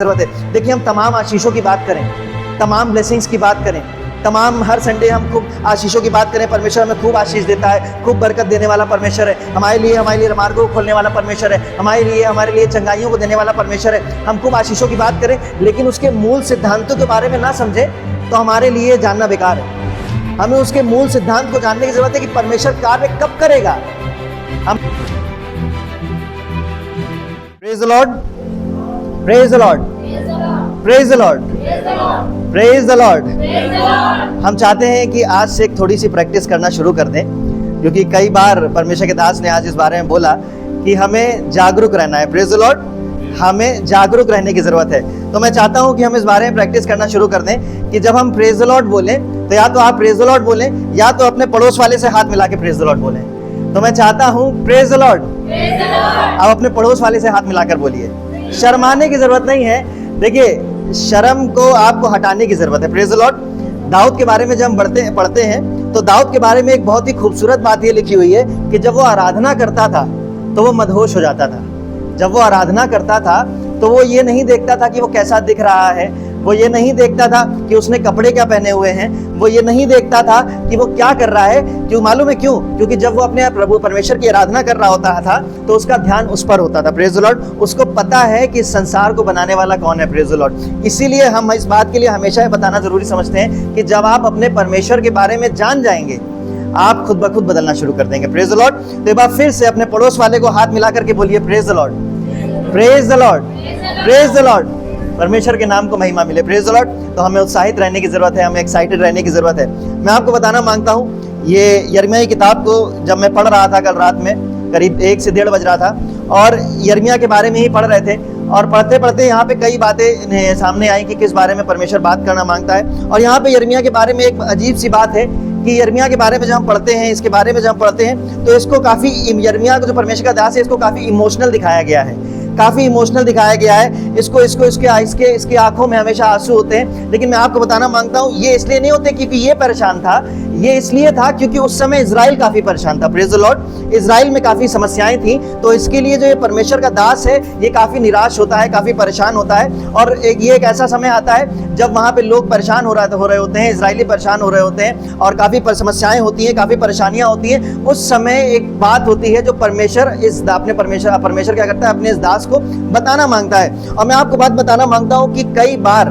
जरूरत है। देखिए, हम तमाम आशीषों की बात करें, तमाम ब्लेसिंग्स की बात करें, तमाम हर संडे हम खूब आशीषों की बात करें। परमेश्वर हमें खूब आशीष देता है, खूब बरकत देने वाला परमेश्वर है। हमारे लिए मार्गों को खोलने वाला परमेश्वर है। हमारे लिए चंगाइयों को देने वाला परमेश्वर है। हम खूब आशीषों की बात करें, लेकिन उसके मूल सिद्धांतों के बारे में ना समझे तो हमारे लिए जानना बेकार है। हमें उसके मूल सिद्धांत को जानने की जरूरत है कि परमेश्वर कार्य कब करेगा। हम praise the Lord, praise the Lord, praise the Lord, praise the Lord. हम चाहते हैं कि आज से एक थोड़ी सी प्रैक्टिस करना शुरू कर दें, क्योंकि कई बार परमेश्वर के दास ने आज इस बारे में बोला कि हमें जागरूक रहना है। प्रेज द लॉर्ड, हमें जागरूक रहने की जरूरत है। तो मैं चाहता हूं कि हम इस बारे में प्रैक्टिस करना शुरू कर दें कि जब हम प्रेज द लॉर्ड बोलें तो या तो आप प्रेज द लॉर्ड बोलें या तो अपने पड़ोस वाले से हाथ मिला के प्रेज द लॉर्ड बोलें। तो मैं चाहता हूं प्रेज द लॉर्ड, आप अपने पड़ोस वाले से हाथ मिलाकर बोलिए। शर्माने की जरूरत नहीं है। देखिए, शर्म को आपको हटाने की जरूरत है। Praise the Lord. दाऊद के बारे में जब हम पढ़ते हैं तो दाऊद के बारे में एक बहुत ही खूबसूरत बात ये लिखी हुई है कि जब वो आराधना करता था तो वो मदहोश हो जाता था। जब वो आराधना करता था तो वो ये नहीं देखता था कि वो कैसा दिख रहा है, वो ये नहीं देखता था कि उसने कपड़े क्या पहने हुए हैं, वो ये नहीं देखता था कि वो क्या कर रहा है। क्यों मालूम है? क्यों? क्योंकि जब वो अपने प्रभु परमेश्वर की आराधना कर रहा होता था तो उसका ध्यान उस पर होता था। Praise the Lord. उसको पता है कि संसार को बनाने वाला कौन है। Praise the Lord. इसीलिए हम इस बात के लिए हमेशा ये बताना जरूरी समझते हैं कि जब आप अपने परमेश्वर के बारे में जान जाएंगे आप खुद ब खुद बदलना शुरू कर देंगे। Praise the Lord. तो एक बार फिर से अपने पड़ोस वाले को हाथ मिला करके बोलिए praise the Lord, praise the Lord, praise the Lord. परमेश्वर के नाम को महिमा मिले। Praise the Lord. तो हमें उत्साहित रहने की जरूरत है, हमें एक्साइटेड रहने की जरूरत है। मैं आपको बताना मांगता हूँ, ये यिर्मयाह की किताब को जब मैं पढ़ रहा था कल रात में, करीब 1 से 1:30 बज रहा था, और यिर्मयाह के बारे में ही पढ़ रहे थे, और पढ़ते पढ़ते यहाँ पे कई बातें सामने आई कि किस बारे में परमेश्वर बात करना मांगता है। और यहाँ पे यिर्मयाह के बारे में एक अजीब सी बात है कि यिर्मयाह के बारे में जब हम पढ़ते हैं, इसके बारे में जब हम पढ़ते हैं तो इसको काफी, यिर्मयाह को जो परमेश्वर का दास है, इसको काफी इमोशनल दिखाया गया है, काफी इमोशनल दिखाया गया है। इसके आंखों में हमेशा आंसू होते हैं। लेकिन मैं आपको बताना मांगता हूँ, ये इसलिए नहीं होते क्योंकि ये परेशान था, ये इसलिए था क्योंकि उस समय इजराइल काफी परेशान था। Praise the Lord. इजराइल में काफी समस्याएं थी, तो इसके लिए जो ये परमेश्वर का दास है ये काफी निराश होता है, काफी परेशान होता है। और ये एक ऐसा समय आता है जब वहां पे लोग परेशान हो रहे होते हैं, इजरायली परेशान हो रहे होते हैं, और काफी समस्याएं होती हैं, काफी परेशानियां होती हैं। उस समय एक बात होती है जो परमेश्वर क्या करता है, अपने इस दास को बताना मांगता है। और मैं आपको बात बताना मांगता हूं कि कई बार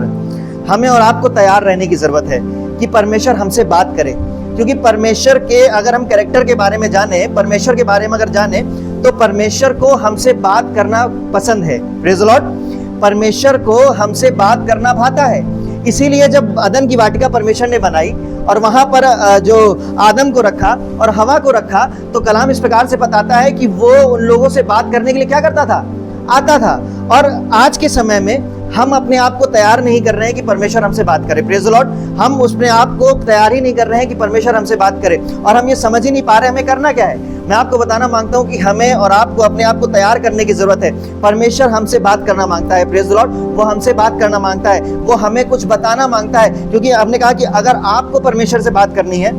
हमें और आपको तैयार रहने की जरूरत है कि परमेश्वर हमसे बात करे, क्योंकि परमेश्वर के अगर हम कैरेक्टर के बारे में जाने, परमेश्वर के बारे में अगर जाने, तो परमेश्वर को हमसे बात करना पसंद है। Praise the Lord. परमेश्वर को हमसे बात करना भाता है। इसीलिए जब अदन की वाटिका परमेश्वर ने बनाई और वहां पर जो आदम को रखा और हवा को रखा, तो कलाम इस प्रकार से बताता है कि वो उन लोगों से बात करने के लिए क्या करता था, आता था। और आज के समय में हम अपने आप को तैयार नहीं कर रहे हैं कि परमेश्वर हमसे बात करे। Praise the Lord. हम अपने आप को तैयार ही नहीं कर रहे हैं कि परमेश्वर हमसे बात करे, और हम ये समझ ही नहीं पा रहे हमें करना क्या है। मैं आपको बताना मांगता हूं कि हमें और आपको अपने आप को तैयार करने की जरूरत है। परमेश्वर हमसे बात करना मांगता है। Praise the Lord. वो हमसे बात करना मांगता है, वो हमें कुछ बताना मांगता है, क्योंकि आपने कहा कि अगर आपको परमेश्वर से बात करनी है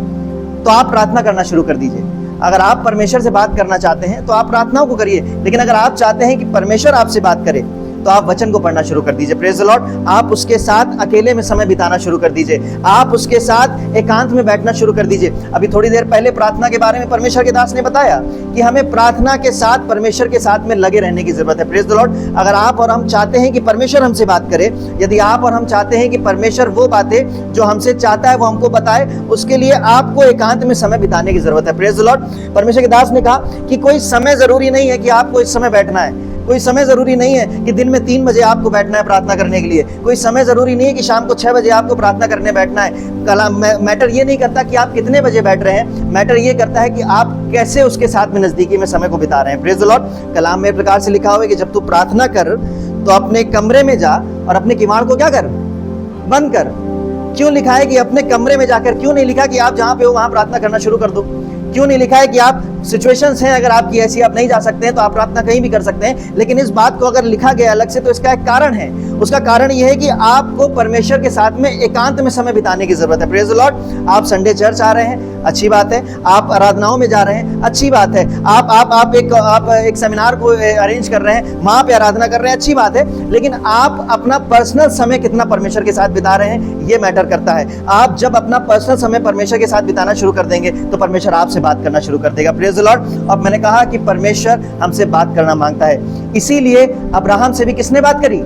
तो आप प्रार्थना करना शुरू कर दीजिए। अगर आप परमेश्वर से बात करना चाहते हैं तो आप प्रार्थनाओं को करिए, लेकिन अगर आप चाहते हैं कि परमेश्वर आपसे बात करे तो आप वचन को पढ़ना शुरू कर दीजिए। Praise the Lord. आप उसके साथ अकेले में समय बिताना शुरू कर दीजिए, आप उसके साथ एकांत में बैठना शुरू कर दीजिए। अभी थोड़ी देर पहले प्रार्थना के बारे में परमेश्वर के दास ने बताया कि हमें प्रार्थना के साथ परमेश्वर के साथ में लगे रहने की जरूरत है। Praise the Lord. अगर आप और हम चाहते हैं कि परमेश्वर हमसे बात करे, यदि आप और हम चाहते हैं कि परमेश्वर वो बातें जो हमसे चाहता है वो हमको बताए, उसके लिए आपको एकांत में समय बिताने की जरूरत है। Praise the Lord. परमेश्वर के दास ने कहा कि कोई समय जरूरी नहीं है कि आपको इस समय बैठना है, कोई समय जरूरी नहीं है कि दिन में 3 बजे आपको बैठना है प्रार्थना करने के लिए, कोई समय जरूरी नहीं है कि शाम को 6 बजे आपको प्रार्थना करने बैठना है। कलाम मैटर ये नहीं करता कि आप कितने बजे बैठ रहे हैं, मैटर ये करता है कि आप कैसे उसके साथ में नजदीकी में समय को बिता रहे हैं। Praise the Lord. कलाम में प्रकार से लिखा हुआ है कि जब तू प्रार्थना कर तो अपने कमरे में जा और अपने किवाड़ को क्या कर, बंद कर। क्यों लिखा है कि अपने कमरे में जाकर? क्यों नहीं लिखा कि आप जहां पे हो वहां प्रार्थना करना शुरू कर दो? क्यों नहीं लिखा है कि आप सिचुएशंस हैं अगर आपकी ऐसी, आप नहीं जा सकते हैं तो आप प्रार्थना कहीं भी कर सकते हैं? लेकिन इस बात को अगर लिखा गया अलग से तो इसका एक कारण है, उसका कारण यह है कि आपको परमेश्वर के साथ में एकांत में समय बिताने की जरूरत है। Praise the Lord. आप संडे चर्च आ रहे हैं, अच्छी बात है। आप आराधनाओं में जा रहे हैं, अच्छी बात है। आप एक सेमिनार को अरेंज कर रहे हैं, वहां पे आराधना कर रहे हैं, अच्छी बात है। लेकिन आप अपना पर्सनल समय कितना परमेश्वर के साथ बिता रहे हैं, ये मैटर करता है। आप जब अपना पर्सनल समय परमेश्वर के साथ बिताना शुरू कर देंगे तो परमेश्वर आपसे बात करना शुरू कर देगा। Praise the Lord. अब मैंने कहा कि परमेश्वर हमसे बात करना मांगता है, इसीलिए अब्राहम से भी किसने बात करी?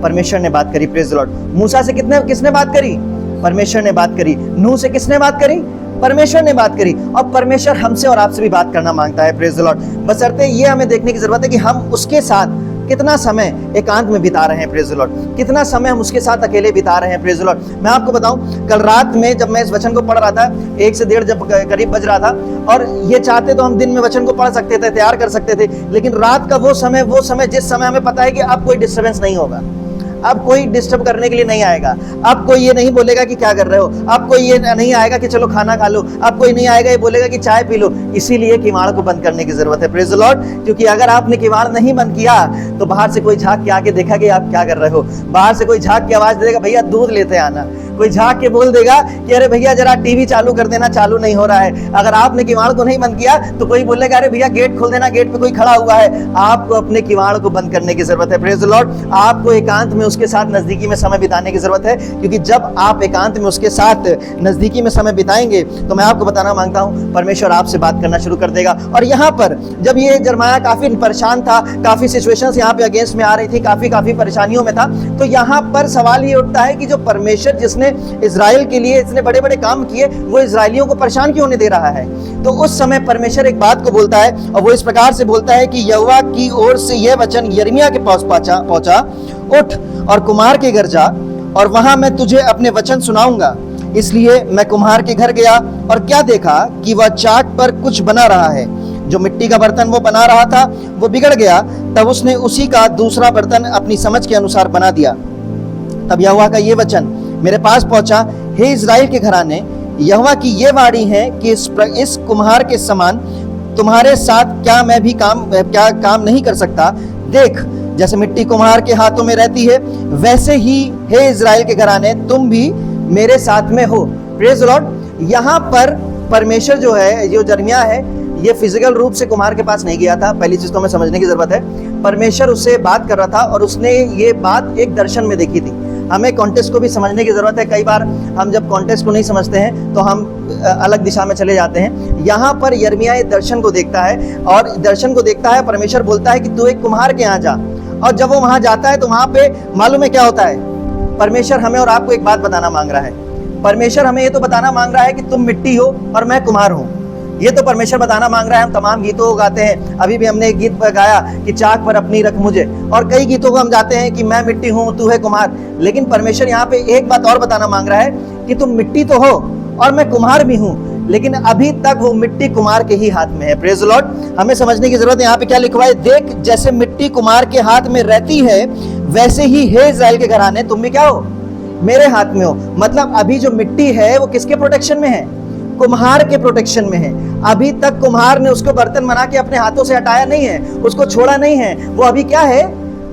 परमेश्वर ने बात करी। Praise the Lord. मूसा से किसने बात करी? परमेश्वर ने बात करी। नूह से किसने बात करी? परमेश्वर ने बात करी। और परमेश्वर हमसे और आपसे भी बात करना मांगता है। Praise the Lord. बशर्ते ये हमें देखने की जरूरत है कि हम उसके साथ कितना समय एकांत में बिता रहे हैं। Praise the Lord. कितना समय हम उसके साथ अकेले बिता रहे हैं। Praise the Lord. मैं आपको बताऊं, कल रात में जब मैं इस वचन को पढ़ रहा था, 1 से 1:30 जब करीब बज रहा था, और ये चाहते तो हम दिन में वचन को पढ़ सकते थे, तैयार कर सकते थे, लेकिन रात का वो समय जिस समय हमें पता है कि अब कोई डिस्टर्बेंस नहीं होगा, अब कोई डिस्टर्ब करने के लिए नहीं आएगा, अब कोई ये नहीं बोलेगा कि क्या कर रहे हो, अब कोई ये नहीं आएगा कि चलो खाना खा लो, अब कोई नहीं आएगा ये बोलेगा कि चाय पी लो। इसीलिए किवाड़ को बंद करने की जरूरत है। Praise the Lord. क्योंकि अगर आपने किवाड़ नहीं बंद किया तो बाहर से कोई झांक के आके देखा कि आप क्या कर रहे हो, बाहर से कोई झांक के आवाज देगा, भैया दूध लेते आना, कोई झांक के बोल देगा कि अरे भैया जरा टीवी चालू कर देना, चालू नहीं हो रहा है। अगर आपने किवाड़ को नहीं बंद किया तो कोई बोलेगा अरे भैया गेट खोल देना, गेट पे कोई खड़ा हुआ है। आपको अपने किवाड़ को बंद करने की जरूरत है। Praise the Lord. आपको एकांत में उसके साथ नजदीकी में समय बिताने की जरूरत है, क्योंकि जब आप एकांत में उसके साथ नजदीकी में समय बिताएंगे तो मैं आपको बताना मांगता हूं परमेश्वर आपसे बात करना शुरू कर देगा। और यहाँ पर जब ये यिर्मयाह काफी परेशान था, काफी सिचुएशंस यहाँ पे अगेंस्ट में आ रही थी, काफी परेशानियों में था, तो यहाँ पर सवाल ये उठता है कि जो परमेश्वर जिसने इजराइल के लिए इतने बड़े बड़े काम किए, वो इजराइलियों को परेशान क्यों नहीं दे रहा है? तो उस समय परमेश्वर एक बात को बोलता है, और वो इस प्रकार से बोलता है कि यहोवा की ओर से यह वचन यिर्मयाह के पास पहुंचा, उठ और कुम्हार के घर जा, और वहां मैं तुझे अपने वचन सुनाऊंगा। इसलिए मैं कुम्हार के घर गया और क्या देखा कि वह चाक पर कुछ बना रहा है। जो मिट्टी का बर्तन वो बना रहा था वो बिगड़ गया, तब उसने उसी का दूसरा बर्तन अपनी समझ के अनुसार बना दिया। तब यहोवा का ये वचन मेरे पास पहुंचा, हे इजराइल के घराने, यहोवा की ये वाणी है कि इस कुम्हार के समान तुम्हारे साथ क्या मैं भी काम नहीं कर सकता। देख, जैसे मिट्टी कुम्हार के हाथों में रहती है, वैसे ही हे इजराइल के घराने तुम भी मेरे साथ में हो। Praise the Lord. यहाँ पर परमेश्वर जो है, जो यिर्मयाह है, ये फिजिकल रूप से कुम्हार के पास नहीं गया था। पहली चीज तो हमें समझने की जरूरत है, परमेश्वर उससे बात कर रहा था और उसने ये बात एक दर्शन में देखी थी। हमें कॉन्टेक्स्ट को भी समझने की जरूरत है। कई बार हम जब कॉन्टेक्स्ट को नहीं समझते हैं तो हम अलग दिशा में चले जाते हैं। यहाँ पर यिर्मयाह दर्शन को देखता है, और दर्शन को देखता है, परमेश्वर बोलता है कि तू एक कुम्हार के यहाँ जा। और जब वो वहां जाता है तो वहां पे मालूम है क्या होता है? परमेश्वर हमें और आपको एक बात बताना मांग रहा है। परमेश्वर हमें ये तो बताना मांग रहा है कि तुम मिट्टी हो और मैं कुम्हार हूँ। ये तो परमेश्वर बताना मांग रहा है। हम तमाम गीतों को गाते हैं, अभी भी हमने एक गीत गाया कि चाक पर अपनी रख मुझे, और कई गीतों को हम जाते हैं कि मैं मिट्टी हूँ तू है कुम्हार। लेकिन परमेश्वर यहाँ पे एक बात और बताना मांग रहा है कि तुम मिट्टी तो हो और मैं कुम्हार भी हूँ, लेकिन अभी तक वो मिट्टी कुम्हार के ही हाथ में है। Praise the Lord. हमें समझने की जरूरत है यहाँ पे क्या लिखा है। देख, जैसे मिट्टी कुम्हार के हाथ में रहती है, वैसे ही हे इजराइल के घराने तुम भी क्या हो? मेरे हाथ में हो। मतलब अभी जो मिट्टी है वो किसके प्रोटेक्शन में है? कुम्हार के प्रोटेक्शन में है। अभी तक कुम्हार ने उसको बर्तन बना के अपने हाथों से हटाया नहीं है, उसको छोड़ा नहीं है। वो अभी क्या है?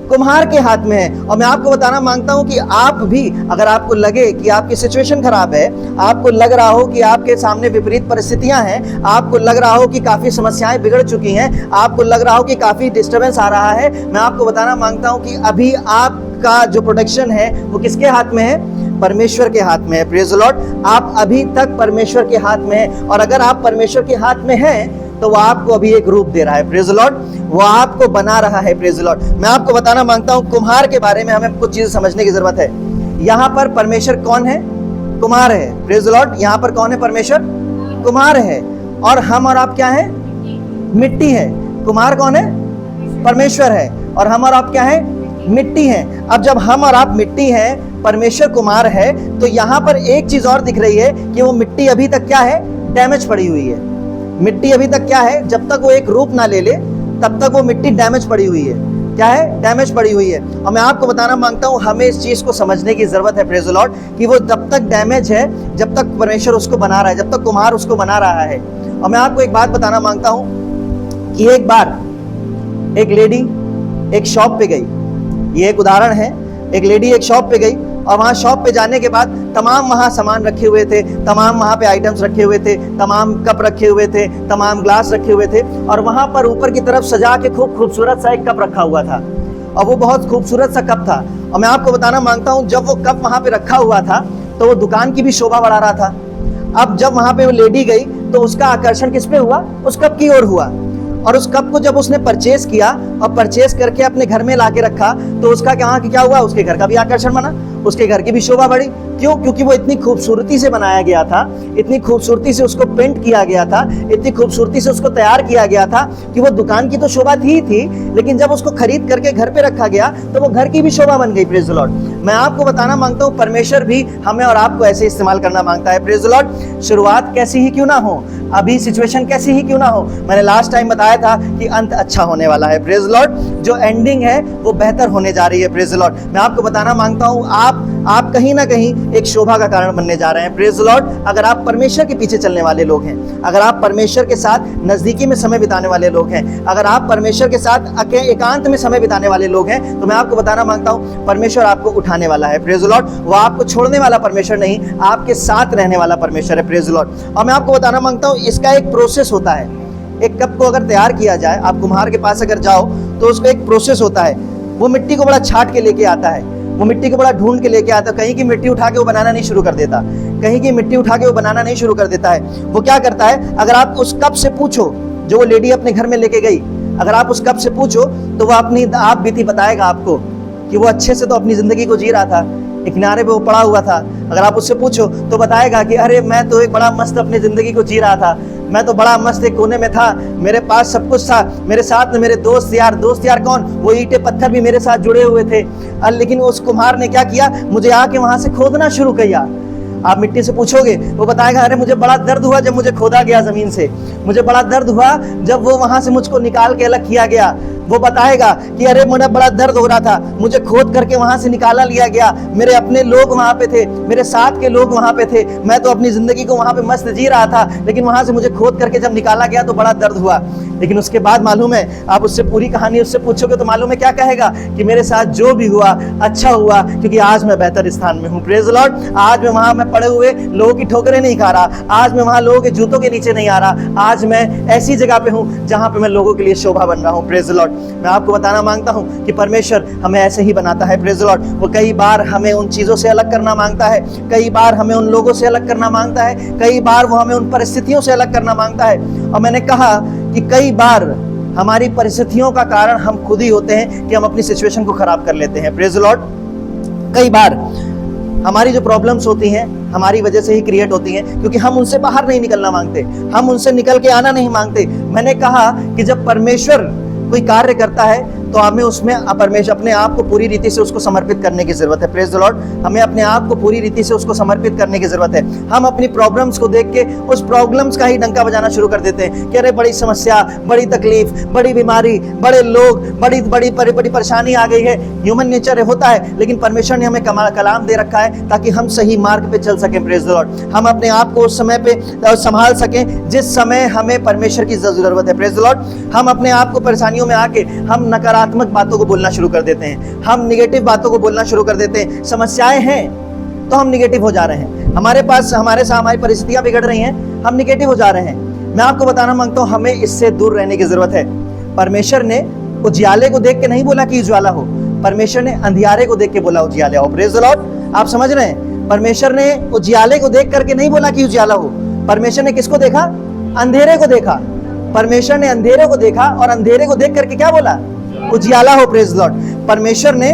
कुम्हार के हाथ में है। और मैं आपको बताना मांगता हूं कि आप भी, अगर आपको लगे कि आपकी सिचुएशन खराब है, आपको लग रहा हो कि आपके सामने विपरीत परिस्थितियां हैं, आपको लग रहा हो कि काफी समस्याएं बिगड़ चुकी हैं, आपको लग रहा हो कि काफी डिस्टर्बेंस आ रहा है, मैं आपको बताना मांगता हूं कि अभी आपका जो प्रोटेक्शन है वो किसके हाथ में है? परमेश्वर के हाथ में है। Praise the Lord. आप अभी तक परमेश्वर के हाथ में हैं, और अगर आप परमेश्वर के हाथ में हैं तो वो आपको अभी एक रूप दे रहा है। Praise the Lord. वो आपको बना रहा है। Praise the Lord. मैं आपको बताना मांगता हूं कुम्हार के बारे में हमें कुछ चीजें समझने की जरूरत है। यहाँ पर परमेश्वर कौन है? कुम्हार है। Praise the Lord. यहाँ पर कौन है? परमेश्वर कुम्हार है, और हम और आप क्या है? मिट्टी है। कुम्हार कौन है? परमेश्वर है, और हम और आप क्या है? मिट्टी है। अब जब हम और आप मिट्टी हैं, परमेश्वर कुम्हार है, तो यहाँ पर एक चीज और दिख रही है कि वो मिट्टी अभी तक क्या है? डैमेज पड़ी हुई है। मिट्टी अभी तक क्या है? जब तक वो एक रूप ना ले ले तब तक वो मिट्टी डैमेज पड़ी हुई है। क्या है? डैमेज पड़ी हुई है। और मैं आपको बताना मांगता हूं, हमें इस चीज को समझने की जरूरत है। Praise the Lord. कि वो जब तक डैमेज है, जब तक परमेश्वर उसको बना रहा है, जब तक कुम्हार उसको बना रहा है। और मैं आपको एक बात बताना मांगता हूं कि एक बार एक लेडी एक शॉप पे गई। ये एक उदाहरण है। एक लेडी एक शॉप पे गई और वहाँ शॉप पे जाने के बाद तमाम वहाँ सामान रखे हुए थे, तमाम वहाँ पे आइटम्स रखे हुए थे, तमाम कप रखे हुए थे, तमाम ग्लास रखे हुए थे और वहाँ पर ऊपर की तरफ सजा के खूब खूबसूरत सा एक कप रखा हुआ था और वो बहुत खूबसूरत सा कप था। और मैं आपको बताना मांगता हूँ, जब वो कप वहाँ पे रखा हुआ था तो वो दुकान की भी शोभा बढ़ा रहा था। अब जब वहाँ पे वो लेडी गई तो उसका आकर्षण किस पे हुआ? उस कप की ओर हुआ। और उस कप को जब उसने परचेस किया और परचेस करके अपने घर में लाके रखा तो उसका क्या हुआ? उसके घर का भी आकर्षण बना, उसके घर की भी शोभा बढ़ी। क्यों? क्योंकि वो इतनी खूबसूरती से बनाया गया था, इतनी खूबसूरती से उसको पेंट किया गया था, इतनी खूबसूरती से उसको तैयार किया गया था कि वो दुकान की तो शोभा थी, लेकिन जब उसको खरीद करके घर पे रखा गया तो वो घर की भी शोभा बन गई। Praise the Lord. मैं आपको बताना मांगता हूँ, परमेश्वर भी हमें और आपको ऐसे इस्तेमाल करना मांगता है। Praise the Lord. शुरुआत कैसी ही क्यों ना हो, अभी सिचुएशन कैसी ही क्यों ना हो, मैंने लास्ट टाइम बताया था कि अंत अच्छा होने वाला है। Praise the Lord. जो एंडिंग है वो बेहतर होने जा रही है। Praise the Lord. मैं आपको बताना मांगता हूँ, आप कहीं ना कहीं एक शोभा का कारण बनने जा रहे हैं। Praise the Lord. अगर आप परमेश्वर के पीछे चलने वाले लोग हैं, अगर आप परमेश्वर के साथ नजदीकी में समय बिताने वाले लोग हैं, अगर आप परमेश्वर के साथ एकांत में समय बिताने वाले लोग हैं, तो मैं आपको बताना मांगता हूं, परमेश्वर आपको उठाने वाला है। Praise the Lord. वो आपको छोड़ने वाला परमेश्वर नहीं, आपके साथ रहने वाला परमेश्वर है। Praise the Lord. और मैं आपको बताना मांगता हूं, इसका एक प्रोसेस होता है। एक कप को अगर तैयार किया जाए, आप कुम्हार के पास अगर जाओ तो उसका एक प्रोसेस होता है। वो मिट्टी को बड़ा छाट के लेके आता है, वो मिट्टी को बड़ा ढूंढ के लेके आता है। कहीं की मिट्टी उठा के वो बनाना नहीं शुरू कर देता, कहीं की मिट्टी उठा के वो बनाना नहीं शुरू कर देता है। वो क्या करता है, अगर आप उस कप से पूछो जो वो लेडी अपने घर में लेके गई, अगर आप उस कप से पूछो तो वो अपनी आप बीती बताएगा आपको कि वो अच्छे से तो अपनी जिंदगी को जी रहा था, एक किनारे पे वो पड़ा हुआ था। अगर आप उससे पूछो तो बताएगा कि अरे मैं तो एक बड़ा मस्त अपनी जिंदगी को जी रहा था, मैं तो बड़ा मस्त एक कोने में था, मेरे पास सब कुछ था, मेरे साथ में मेरे दोस्त यार कौन, वो ईंटे पत्थर भी मेरे साथ जुड़े हुए थे। लेकिन उस कुम्हार ने क्या किया, मुझे आके वहां से खोदना शुरू किया। आप मिट्टी से पूछोगे, वो बताएगा अरे मुझे बड़ा दर्द हुआ जब मुझे खोदा गया जमीन से, मुझे बड़ा दर्द हुआ जब वो वहां से मुझको निकाल के अलग किया गया। वो बताएगा कि अरे मुझे बड़ा दर्द हो रहा था, मुझे खोद करके वहां से निकाला लिया गया, मेरे अपने लोग वहां पे थे, मेरे साथ के लोग वहां पे थे, मैं तो अपनी जिंदगी को वहां पे मस्त जी रहा था, लेकिन वहां से मुझे खोद करके जब निकाला गया तो बड़ा दर्द हुआ। लेकिन उसके बाद मालूम है, आप उससे पूरी कहानी उससे पूछोगे तो मालूम है क्या कहेगा, कि मेरे साथ जो भी हुआ अच्छा हुआ, क्योंकि आज मैं बेहतर स्थान में हूँ। Praise the Lord. आज मैं वहां मैं पड़े हुए लोगों की ठोकरें नहीं खा रहा, आज मैं वहां लोगों के जूतों के नीचे नहीं आ रहा, आज मैं ऐसी जगह पे हूँ जहां पे मैं लोगों के लिए शोभा बन रहा हूँ। Praise the Lord. मैं आपको बताना मांगता हूँ कि परमेश्वर हमें ऐसे ही बनाता है। Praise the Lord. वो कई बार हमें उन चीजों से अलग करना मांगता है, कई बार हमें उन लोगों से अलग करना मांगता है, कई बार वो हमें उन परिस्थितियों से अलग करना मांगता है। और मैंने कहा कि कई बार हमारी परिस्थितियों का कारण हम खुद ही होते हैं कि हम अपनी सिचुएशन को खराब कर लेते हैं। Praise the Lord. कई बार हमारी जो प्रॉब्लम्स होती हैं हमारी वजह से ही क्रिएट होती हैं, क्योंकि हम उनसे बाहर नहीं निकलना मांगते, हम उनसे निकल के आना नहीं मांगते। मैंने कहा कि जब परमेश्वर कोई कार्य करता है तो हमें उसमें परमेश्वर अपने आप को पूरी रीति से उसको समर्पित करने की जरूरत है। Praise the Lord. हमें अपने आप को पूरी रीति से उसको समर्पित करने की जरूरत है। हम अपनी प्रॉब्लम्स को देख के उस प्रॉब्लम्स का ही डंका बजाना शुरू कर देते हैं कि अरे बड़ी समस्या, बड़ी तकलीफ, बड़ी बीमारी, बड़े लोग, बड़ी परेशानी आ गई है। ह्यूमन नेचर होता है, लेकिन परमेश्वर ने हमें कलाम दे रखा है ताकि हम सही मार्ग पे चल सकें। Praise the Lord. हम अपने आप को उस समय पे संभाल सकें जिस समय हमें परमेश्वर की जरूरत है। Praise the Lord. हम अपने आप को परेशानियों में आके हम नकारात्मक बातों को बोलना शुरू कर देते हैं, हम निगेटिव बातों को बोलना शुरू कर देते हैं। समस्याएं हैं तो हम निगेटिव हो जा रहे हैं, हमारे पास हमारे साथ हमारी परिस्थितियां बिगड़ रही हैं, हम निगेटिव हो जा रहे हैं। मैं आपको बताना मांगता हूं, हमें इससे दूर रहने की जरूरत है। परमेश्वर ने उजियाले को देख के नहीं बोला कि उजाला हो, परमेश्वर ने अंधियारे को देख के बोला उजियाले हो। Praise the Lord. आप समझ रहे हैं, परमेश्वर ने उजियाले को देख करके नहीं बोला कि उजियाला हो। परमेश्वर ने किसको देखा? अंधेरे को देखा। परमेश्वर ने अंधेरे को देखा और अंधेरे को देख करके क्या बोला? उजियाला हो। Praise the Lord. परमेश्वर ने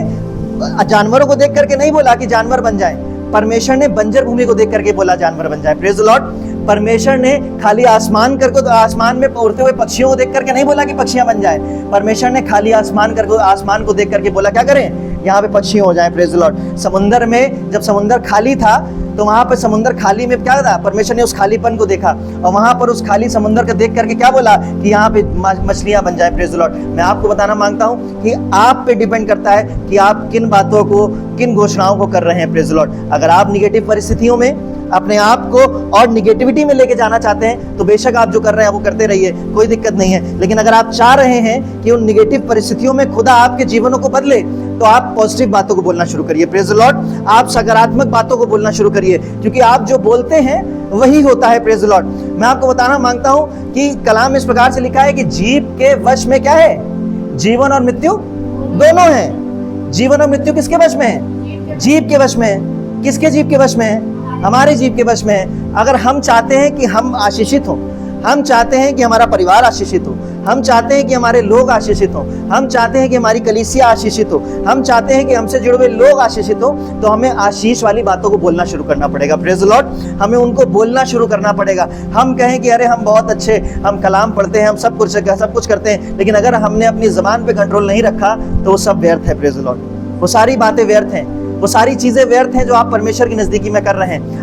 जानवरों को देख करके नहीं बोला कि जानवर बन जाए, परमेश्वर ने बंजर भूमि को देख करके बोला जानवर बन जाए। Praise the Lord. परमेश्वर ने खाली आसमान करके तो आसमान में उड़ते हुए पक्षियों को देख करके नहीं बोला कि पक्षियां बन जाए, परमेश्वर ने खाली आसमान को देख करके बोला क्या करें? यहाँ पे पक्षी हो जाए। Praise the Lord. समुद्र में जब समुद्र खाली था तो वहां पर समुद्र खाली में क्या था? परमेश्वर ने उस खालीपन को देखा और वहां पर उस खाली समुद्र को देख करके क्या बोला कि यहाँ पे मछलियां बन जाए। Praise the Lord. मैं आपको बताना मांगता हूँ कि आप पे डिपेंड करता है कि आप किन बातों को, किन घोषणाओं को कर रहे हैं। Praise the Lord. अगर आप निगेटिव परिस्थितियों में अपने आप को और निगेटिविटी में लेके जाना चाहते हैं तो बेशक आप जो कर रहे हैं वो करते रहिए, कोई दिक्कत नहीं है। लेकिन अगर आप चाह रहे हैं कि उन निगेटिव परिस्थितियों में खुदा आपके जीवनों को बदले, तो आप पॉजिटिव बातों को बोलना शुरू करिए। Praise the Lord. आप सकारात्मक बातों को बोलना शुरू करिए, क्योंकि आप जो बोलते हैं वही होता है। Praise the Lord. मैं आपको बताना मांगता हूं कि कलाम इस प्रकार से लिखा है कि जीव के वश में क्या है? जीवन और मृत्यु दोनों हैं। जीवन और मृत्यु किसके वश में है? जीव के वश में है। किसके जीव के वश में है? हमारे जीव के वश में है। अगर हम चाहते हैं कि हम आशीषित हों, हम चाहते हैं कि हमारा परिवार आशीषित हो, हम चाहते हैं कि हमारे लोग आशीषित हो, हम चाहते हैं कि हमारी कलीसिया आशीषित हो, हम चाहते हैं कि हमसे जुड़े हुए लोग आशीषित हो, तो हमें आशीष वाली बातों को बोलना शुरू करना पड़ेगा। Praise the Lord. हमें उनको बोलना शुरू करना पड़ेगा। हम कहें कि अरे हम बहुत अच्छे, हम कलाम पढ़ते हैं, हम सब कुछ करते हैं, लेकिन अगर हमने अपनी जबान पे कंट्रोल नहीं रखा तो वो सब व्यर्थ है। Praise the Lord. वो सारी बातें व्यर्थ हैं, वो सारी चीजें व्यर्थ हैं जो आप परमेश्वर की नजदीकी में कर रहे हैं।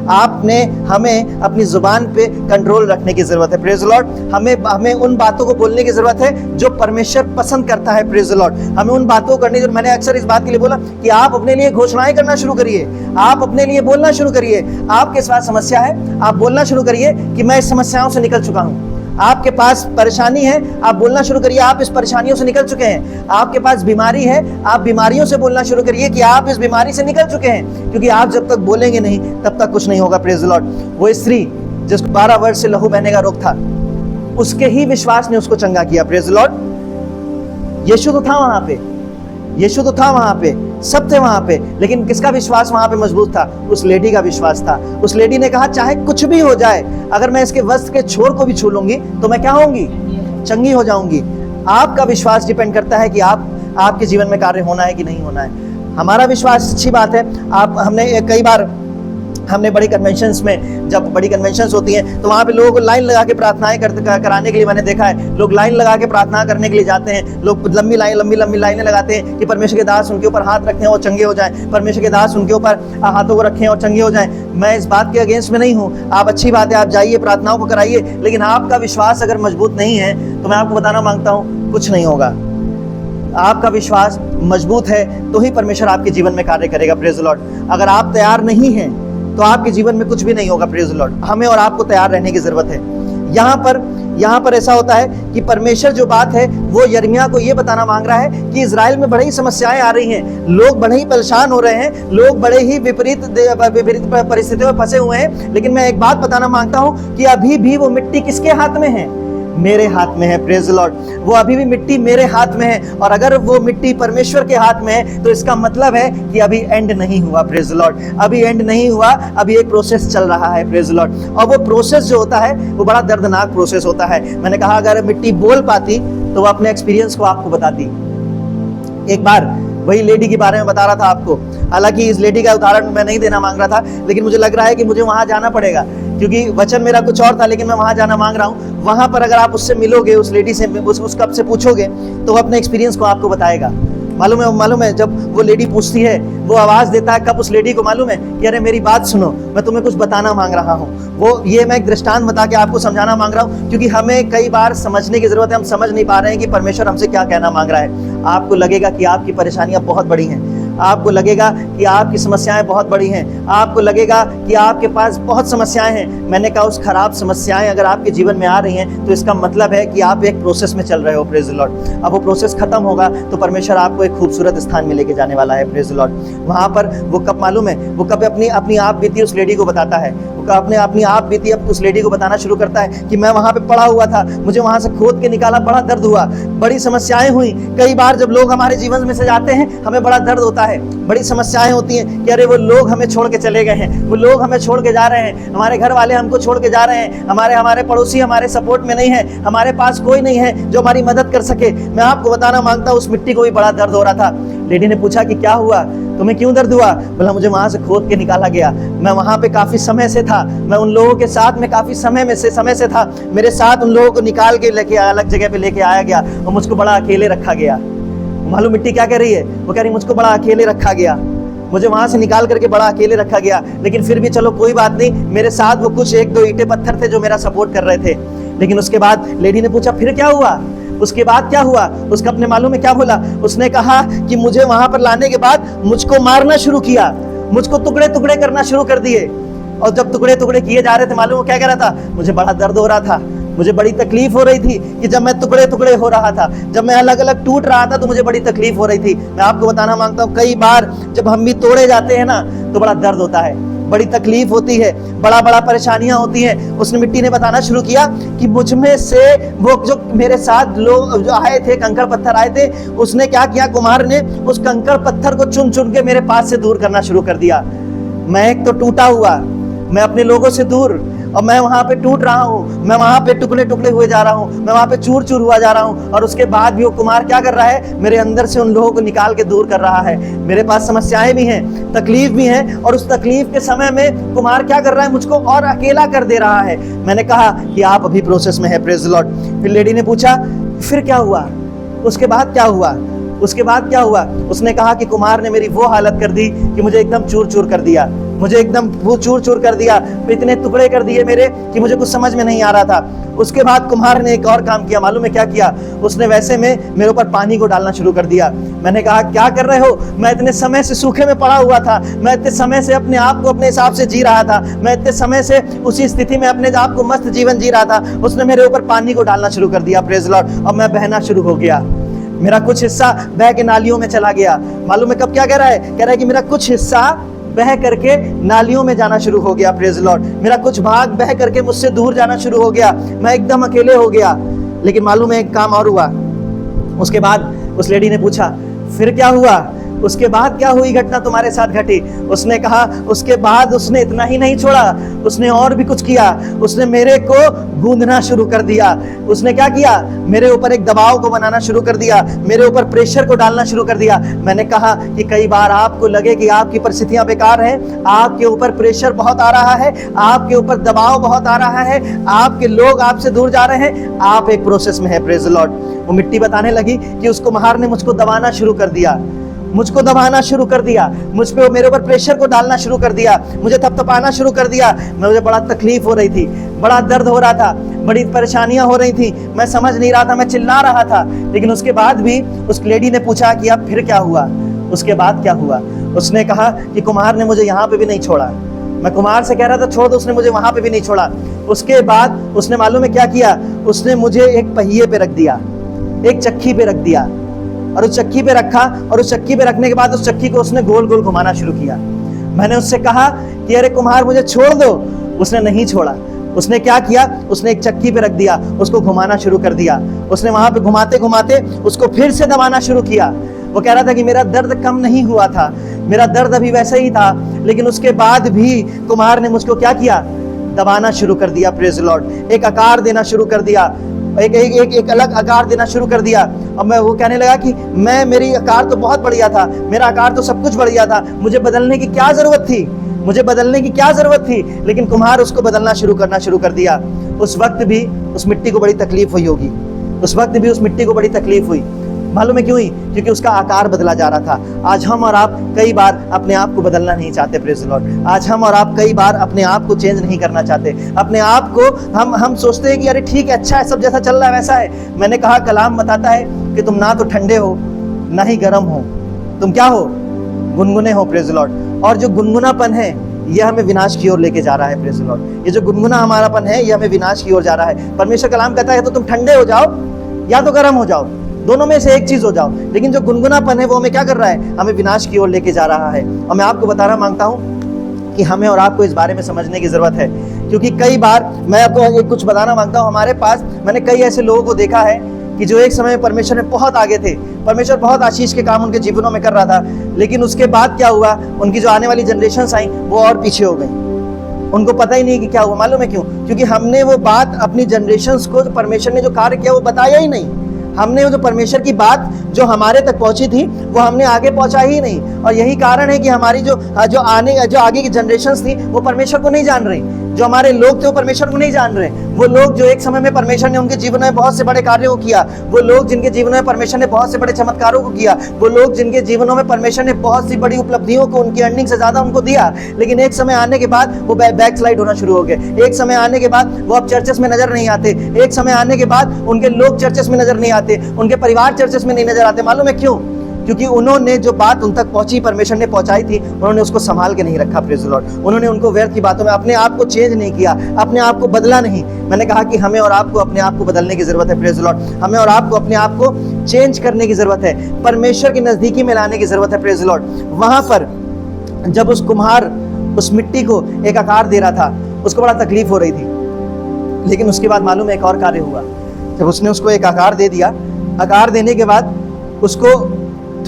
हमें अपनी जुबान पे कंट्रोल रखने की जरूरत है। Praise the Lord. हमें उन बातों को बोलने की जरूरत है जो परमेश्वर पसंद करता है। Praise the Lord. हमें उन बातों को करने की, मैंने अक्सर इस बात के लिए बोला कि आप अपने लिए घोषणाएं करना शुरू करिए, आप अपने लिए बोलना शुरू करिए। आपके पास समस्या है, आप बोलना शुरू करिए कि मैं इस समस्याओं से निकल चुका हूं। आपके पास परेशानी है, आप बोलना शुरू करिए आप इस परेशानियों से निकल चुके हैं। आपके पास बीमारी है, आप बीमारियों से बोलना शुरू करिए कि आप इस बीमारी से निकल चुके हैं, क्योंकि आप जब तक बोलेंगे नहीं तब तक कुछ नहीं होगा। Praise the Lord. वो स्त्री जिसको 12 वर्ष से लहू बहने का रोग था, उसके ही विश्वास ने उसको चंगा किया। Praise the Lord. यीशु तो था वहां पे, यीशु तो था वहां पे, सब थे वहां पे, लेकिन किसका विश्वास वहां पे मजबूत था? उस लेडी का विश्वास था। उस लेडी ने कहा चाहे कुछ भी हो जाए, अगर मैं इसके वस्त्र के छोर को भी छू लूंगी तो मैं क्या होंगी? चंगी हो जाऊंगी। आपका विश्वास डिपेंड करता है कि आपके जीवन में कार्य होना है कि नहीं होना है। हमारा विश्वास अच्छी बात है। हमने कई बार बड़ी कन्वेंशंस में, जब बड़ी कन्वेंशंस होती हैं तो वहाँ पे लोगों को लाइन लगा के प्रार्थनाएं कराने के लिए मैंने देखा है। लोग लाइन लगा के प्रार्थना करने के लिए जाते हैं। लोग लंबी लाइनें लगाते हैं कि परमेश्वर के दास उनके ऊपर हाथ रखें और चंगे हो जाएं, परमेश्वर के दास उनके ऊपर हाथों को रखें और चंगे हो जाएं। मैं इस बात के अगेंस्ट में नहीं हूँ। आप अच्छी बात है, आप जाइए प्रार्थनाओं को कराइए, लेकिन आपका विश्वास अगर मजबूत नहीं है तो मैं आपको बताना मांगता हूँ कुछ नहीं होगा। आपका विश्वास मजबूत है तो ही परमेश्वर आपके जीवन में कार्य करेगा। Praise the Lord. अगर आप तैयार नहीं हैं तो आपके जीवन में कुछ भी नहीं होगा। Praise the Lord. हमें और आपको तैयार रहने की जरूरत है। यहाँ पर ऐसा होता है कि परमेश्वर जो बात है वो यिर्मयाह को ये बताना मांग रहा है कि इजराइल में बड़ी ही समस्याएं आ रही हैं, लोग बड़े ही परेशान हो रहे हैं, लोग बड़े ही विपरीत परिस्थितियों में फंसे हुए हैं। लेकिन मैं एक बात बताना मांगता हूं कि अभी भी वो मिट्टी किसके हाथ में है? मेरे हाथ में है। Praise the Lord. वो अभी भी मिट्टी मेरे हाथ में है, और अगर वो मिट्टी परमेश्वर के हाथ में है तो इसका मतलब है कि अभी एंड नहीं हुआ। Praise the Lord. अभी एंड नहीं हुआ, अभी एक प्रोसेस चल रहा है। Praise the Lord. और वो प्रोसेस जो होता है वो बड़ा दर्दनाक प्रोसेस होता है। मैंने कहा अगर मिट्टी बोल पाती तो वो अपने एक्सपीरियंस को आपको बताती। एक बार वही लेडी के बारे में बता रहा था आपको। हालांकि इस लेडी का उदाहरण मैं नहीं देना मांग रहा था, लेकिन मुझे लग रहा है कि मुझे वहां जाना पड़ेगा, क्योंकि वचन मेरा कुछ और था, लेकिन मैं वहां जाना मांग रहा हूं। वहां पर अगर आप उससे मिलोगे, उस लेडी से, उस कप से पूछोगे तो वो अपने एक्सपीरियंस को आपको बताएगा। मालूम है जब वो लेडी पूछती है, वो आवाज देता है कब उस लेडी को, मालूम है कि अरे मेरी बात सुनो, मैं तुम्हें कुछ बताना मांग रहा हूँ। मैं एक दृष्टांत बता के आपको समझाना मांग रहा हूँ, क्योंकि हमें कई बार समझने की जरूरत है। हम समझ नहीं पा रहे हैं कि परमेश्वर हमसे क्या कहना मांग रहा है। आपको लगेगा कि आपकी परेशानियां बहुत बड़ी हैं, आपको लगेगा कि आपकी समस्याएं बहुत बड़ी हैं, आपको लगेगा कि आपके पास बहुत समस्याएं हैं। मैंने कहा उस खराब समस्याएं अगर आपके जीवन में आ रही हैं तो इसका मतलब है कि आप एक प्रोसेस में चल रहे हो। Praise the Lord. अब वो प्रोसेस खत्म होगा तो परमेश्वर आपको एक खूबसूरत स्थान में लेके जाने वाला है। Praise the Lord. वहां पर वो कब, मालूम है, वो कब अपनी आप बीती उस लेडी को बताता है। वो अपनी आप बीती अब उस लेडी को बताना शुरू करता है कि मैं वहां पे पड़ा हुआ था, मुझे वहां से खोद के निकाला, बड़ा दर्द हुआ, बड़ी समस्याएं हुई। कई बार जब लोग हमारे जीवन में से जाते हैं हमें बड़ा दर्द होता है, बड़ी समस्याएं होती हैं कि अरे वो लोग हमें छोड़ के चले गए हैं, वो लोग हमें छोड़ के जा रहे हैं, हमारे घर वाले हमको छोड़ के जा रहे हैं, हमारे पड़ोसी हमारे सपोर्ट में नहीं है, हमारे पास कोई नहीं है जो हमारी मदद कर सके। मैं आपको बताना मांगता हूँ उस मिट्टी को भी बड़ा दर्द हो रहा था। लेडी ने पूछा कि क्या हुआ, तुम्हें क्यों दर्द हुआ? बोला मुझे वहां से खोद के निकाला गया, मैं वहां पे काफी समय से था, मैं उन लोगों के साथ में काफी समय से था, मेरे साथ उन लोगों को निकाल के लेके अलग जगह पे लेके आया गया और मुझको बड़ा अकेले रखा गया। मालूम मिट्टी क्या कह रही है? वो कह रही मुझको बड़ा अकेले रखा गया, मुझे वहां से निकाल करके बड़ा अकेले रखा गया, लेकिन फिर भी चलो कोई बात नहीं, मेरे साथ वो कुछ 1-2 ईंटे पत्थर थे जो मेरा सपोर्ट कर रहे थे। लेकिन उसके बाद लेडी ने पूछा फिर क्या हुआ, उसके बाद क्या हुआ? उसका अपने मालूम में क्या बोला? उसने कहा कि मुझे वहां पर लाने के बाद मुझको मारना शुरू किया, मुझको टुकड़े टुकड़े करना शुरू कर दिए, और जब टुकड़े टुकड़े किए जा रहे थे, मालूम वो क्या कह रहा था? मुझे बड़ा दर्द हो रहा था, मुझे बड़ी तकलीफ हो रही थी कि जब मैं टुकड़े टुकड़े हो रहा था, जब मैं अलग अलग टूट रहा था, तो मुझे बड़ी तकलीफ हो रही थी। मैं आपको बताना मांगता हूँ, कई बार जब हम भी तोड़े जाते हैं ना, तो बड़ा दर्द होता है, बड़ी तकलीफ होती है, बड़ा बड़ा परेशानियां होती हैं। उसने मिट्टी ने बताना शुरू किया कि मुझ में से वो जो मेरे साथ लोग जो आए थे, कंकड़ पत्थर आए थे, उसने क्या किया, कुम्हार ने उस कंकड़ पत्थर को चुन चुन के मेरे पास से दूर करना शुरू कर दिया। मैं एक तो टूटा हुआ, मैं अपने लोगों से दूर, और मैं वहां पे टूट रहा हूं, मैं वहां पे टुकड़े टुकड़े हुए जा रहा हूं, मैं वहां पे चूर चूर हुआ जा रहा हूं। और उसके बाद भी वो कुम्हार क्या कर रहा है, मेरे अंदर से उन लोगों को निकाल के दूर कर रहा है। मेरे पास समस्याएं भी हैं, तकलीफ भी है, और उस तकलीफ के समय में कुम्हार क्या कर रहा है, मुझको और अकेला कर दे रहा है। मैंने कहा कि आप अभी प्रोसेस में है, प्रेज द लॉर्ड। फिर लेडी ने पूछा फिर क्या हुआ, उसके बाद क्या हुआ, उसके बाद क्या हुआ। उसने कहा कि कुम्हार ने मेरी वो हालत कर दी कि मुझे एकदम चूर चूर कर दिया, मुझे एकदम वो चूर चूर कर दिया, इतने टुकड़े कर दिए मेरे कि मुझे कुछ समझ में नहीं आ रहा था। उसके बाद कुम्हार ने एक और काम किया, मालूम है क्या किया, उसने वैसे में मेरे ऊपर पानी को डालना शुरू कर दिया। मैंने कहा क्या कर रहे हो, मैं इतने समय से सूखे में पड़ा हुआ था, मैं इतने समय से अपने आप को अपने हिसाब से जी रहा था, मैं इतने समय से उसी स्थिति में अपने आप को मस्त जीवन जी रहा था। उसने मेरे ऊपर पानी को डालना शुरू कर दिया, प्रेज लॉर्ड, और मैं बहना शुरू हो गया। मेरा कुछ हिस्सा बह के नालियों में चला गया। मालूम है कब क्या कह रहा है, कह रहा है कि मेरा कुछ हिस्सा बह करके नालियों में जाना शुरू हो गया, प्रेज लॉर्ड। मेरा कुछ भाग बह करके मुझसे दूर जाना शुरू हो गया, मैं एकदम अकेले हो गया। लेकिन मालूम है एक काम और हुआ। उसके बाद उस लेडी ने पूछा फिर क्या हुआ, उसके बाद क्या हुई घटना तुम्हारे साथ घटी। उसने कहा उसके बाद उसने इतना ही नहीं छोड़ा, उसने और भी कुछ किया। उसने मेरे को गूंदना शुरू कर दिया। उसने क्या किया, मेरे ऊपर एक दबाव को बनाना शुरू कर दिया, मेरे ऊपर प्रेशर को डालना शुरू कर दिया। मैंने कहा कि कई बार आपको लगे कि आपकी परिस्थितियां बेकार हैं, आपके ऊपर प्रेशर बहुत आ रहा है, आपके ऊपर दबाव बहुत आ रहा है, आपके लोग आपसे दूर जा रहे हैं, आप एक प्रोसेस में है, प्रेज द लॉर्ड। वो मिट्टी बताने लगी कि उसको कुम्हार ने मुझको दबाना शुरू कर दिया, मुझको दबाना शुरू कर दिया, मुझ पे मेरे ऊपर प्रेशर को डालना शुरू कर दिया, मुझे थपथपाना शुरू कर दिया। मुझे बड़ा तकलीफ हो रही थी, बड़ा दर्द हो रहा था, बड़ी परेशानियां हो रही थी, मैं समझ नहीं रहा था, मैं चिल्ला रहा था। लेकिन उसके बाद भी उस लेडी ने पूछा कि अब फिर क्या हुआ, उसके बाद क्या हुआ। उसने कहा कि कुम्हार ने मुझे यहाँ पे भी नहीं छोड़ा। मैं कुम्हार से कह रहा था छोड़ दो, उसने मुझे वहां पे भी नहीं छोड़ा। उसके बाद उसने मालूम है क्या किया, उसने मुझे एक पहिए पे रख दिया, एक चक्की पे रख दिया, और उस चक्की पे रखा, और उस चक्की पे रखने के बाद उस चक्की को उसने गोल गोल घुमाना शुरू किया। मैंने उससे कहा कि अरे कुम्हार मुझे छोड़ दो, उसने नहीं छोड़ा। उसने क्या किया, उसने एक चक्की पे रख दिया, उसको घुमाना शुरू कर दिया। उसने वहां पे घुमाते घुमाते उसको फिर से दबाना शुरू किया। वो कह रहा था कि मेरा दर्द कम नहीं हुआ था, मेरा दर्द अभी वैसे ही था, लेकिन उसके बाद भी कुम्हार ने मुझको क्या किया, दबाना शुरू कर दिया, प्रेज लॉर्ड। एक आकार देना शुरू कर दिया, एक अलग आकार देना शुरू कर दिया। अब मैं वो कहने लगा कि मेरी आकार तो बहुत बढ़िया था, मेरा आकार तो सब कुछ बढ़िया था, मुझे बदलने की क्या जरूरत थी, मुझे बदलने की क्या जरूरत थी। लेकिन कुम्हार उसको बदलना करना शुरू कर दिया। उस वक्त भी उस मिट्टी को बड़ी तकलीफ हुई होगी, उस वक्त भी उस मिट्टी को बड़ी तकलीफ हुई। मालूम है क्यों हुई, क्योंकि उसका आकार बदला जा रहा था। आज हम और आप कई बार अपने आप को बदलना नहीं चाहते, प्रेज द लॉर्ड। आज हम और आप कई बार अपने आप को चेंज नहीं करना चाहते, अपने आप को हम सोचते हैं कि अरे ठीक है, अच्छा है, सब जैसा चल रहा है वैसा है। मैंने कहा कलाम बताता है कि तुम ना तो ठंडे हो ना ही गर्म हो, तुम क्या हो, गुनगुने हो, प्रेज द लॉर्ड। और जो गुनगुनापन है ये हमें विनाश की ओर लेके जा रहा है, प्रेज द लॉर्ड। ये जो गुनगुना हमारापन है ये हमें विनाश की ओर जा रहा है। परमेश्वर कलाम कहता है तो तुम ठंडे हो जाओ या तो गर्म हो जाओ, दोनों में से एक चीज हो जाओ। लेकिन जो गुनगुनापन है वो हमें क्या कर रहा है, हमें विनाश की ओर लेके जा रहा है। और मैं आपको बताना मांगता हूं कि हमें और आपको इस बारे में समझने की जरूरत है, क्योंकि कई बार मैं आपको कुछ बताना मांगता हूं। हमारे पास मैंने कई ऐसे लोगों को देखा है कि जो एक समय परमेश्वर में बहुत आगे थे, परमेश्वर बहुत आशीष के काम उनके जीवनों में कर रहा था, लेकिन उसके बाद क्या हुआ, उनकी जो आने वाली जनरेशंस आई वो और पीछे हो गई, उनको पता ही नहीं कि क्या हुआ। मालूम है क्यों, क्योंकि हमने वो बात अपनी जनरेशंस को, परमेश्वर ने जो कार्य किया वो बताया ही नहीं। हमने जो परमेश्वर की बात जो हमारे तक पहुंची थी वो हमने आगे पहुंचाई ही नहीं। और यही कारण है कि हमारी जो आगे की जनरेशंस थी वो परमेश्वर को नहीं जान रही, जो हमारे लोग थे वो परमेश्वर को नहीं जान रहे। वो लोग जो एक समय में परमेश्वर ने उनके जीवन में बहुत से बड़े कार्यों को किया, वो लोग जिनके जीवन में परमेश्वर ने बहुत से बड़े चमत्कारों को किया, वो लोग जिनके जीवनों में परमेश्वर ने बहुत सी बड़ी उपलब्धियों को, उनकी अर्निंग से ज्यादा उनको दिया, लेकिन एक समय आने के बाद वो बैक स्लाइड होना शुरू हो गए। एक समय आने के बाद वो अब चर्चेस में नजर नहीं आते, एक समय आने के बाद उनके लोग चर्चेस में नजर नहीं आते, उनके परिवार चर्चेस में नहीं नजर आते। मालूम है क्यों? क्योंकि उन्होंने जो बात उन तक पहुंची, परमेश्वर ने पहुंचाई थी, उन्होंने उसको संभाल के नहीं रखा। Praise the Lord. उन्होंने उनको व्यर्थ की बातों में अपने आप को चेंज नहीं किया, अपने आप को बदला नहीं। मैंने कहा कि हमें और आपको अपने आप को बदलने की जरूरत है। Praise the Lord. हमें और आपको अपने आप को चेंज करने की जरूरत है, परमेश्वर की नजदीकी में लाने की जरूरत है। Praise the Lord. वहां पर जब उस कुम्हार उस मिट्टी को एक आकार दे रहा था, उसको बड़ा तकलीफ हो रही थी, लेकिन उसके बाद मालूम है एक और कार्य हुआ। जब उसने उसको एक आकार दे दिया, आकार देने के बाद उसको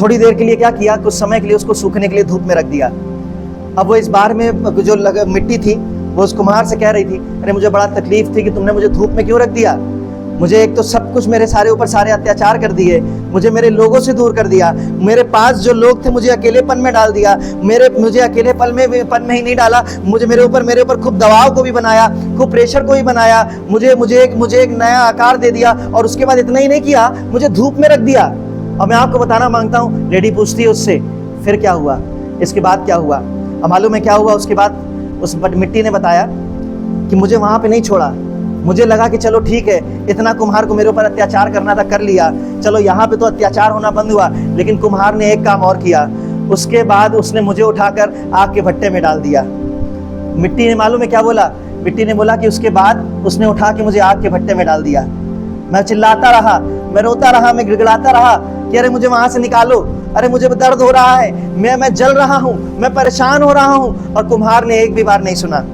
थोड़ी देर के लिए क्या किया, कुछ समय के लिए उसको सूखने के लिए धूप में रख दिया। अब वो इस बार में जो मिट्टी थी वो उस कुम्हार से कह रही थी, अरे मुझे बड़ा तकलीफ थी कि तुमने मुझे धूप में क्यों रख दिया, मुझे एक तो सब कुछ मेरे सारे ऊपर सारे अत्याचार कर दिए, मुझे मेरे लोगों से दूर कर दिया, मेरे पास जो लोग थे मुझे अकेलेपन में डाल दिया, मुझे अकेलेपन में ही नहीं डाला, मुझे मेरे ऊपर खूब दबाव को भी बनाया, खूब प्रेशर को भी बनाया, मुझे एक नया आकार दे दिया, और उसके बाद इतना ही नहीं किया, मुझे धूप में रख दिया। और मैं आपको बताना मांगता हूँ, लेडी पूछती है उससे, फिर क्या हुआ, इसके बाद क्या हुआ? अब मालूम है क्या हुआ उसके बाद? उस मिट्टी ने बताया कि मुझे वहां पे नहीं छोड़ा, मुझे लगा कि चलो ठीक है, इतना कुम्हार को मेरे ऊपर अत्याचार करना था, कर लिया, चलो यहाँ पे तो अत्याचार होना बंद हुआ। लेकिन कुम्हार ने एक काम और किया, उसके बाद उसने मुझे उठाकर आग के भट्टे में डाल दिया। मिट्टी ने मालूम है क्या बोला? मिट्टी ने बोला कि उसके बाद उसने उठा के मुझे आग के भट्टे में डाल दिया। मैं चिल्लाता रहा, मैं रोता रहा, मैं गिड़गिड़ाता रहा कि अरे मुझे वहां से निकालो, अरे मुझे दर्द हो रहा है, मैं जल रहा हूँ, मैं परेशान हो रहा हूँ। और कुम्हार ने एक भी बार नहीं सुना,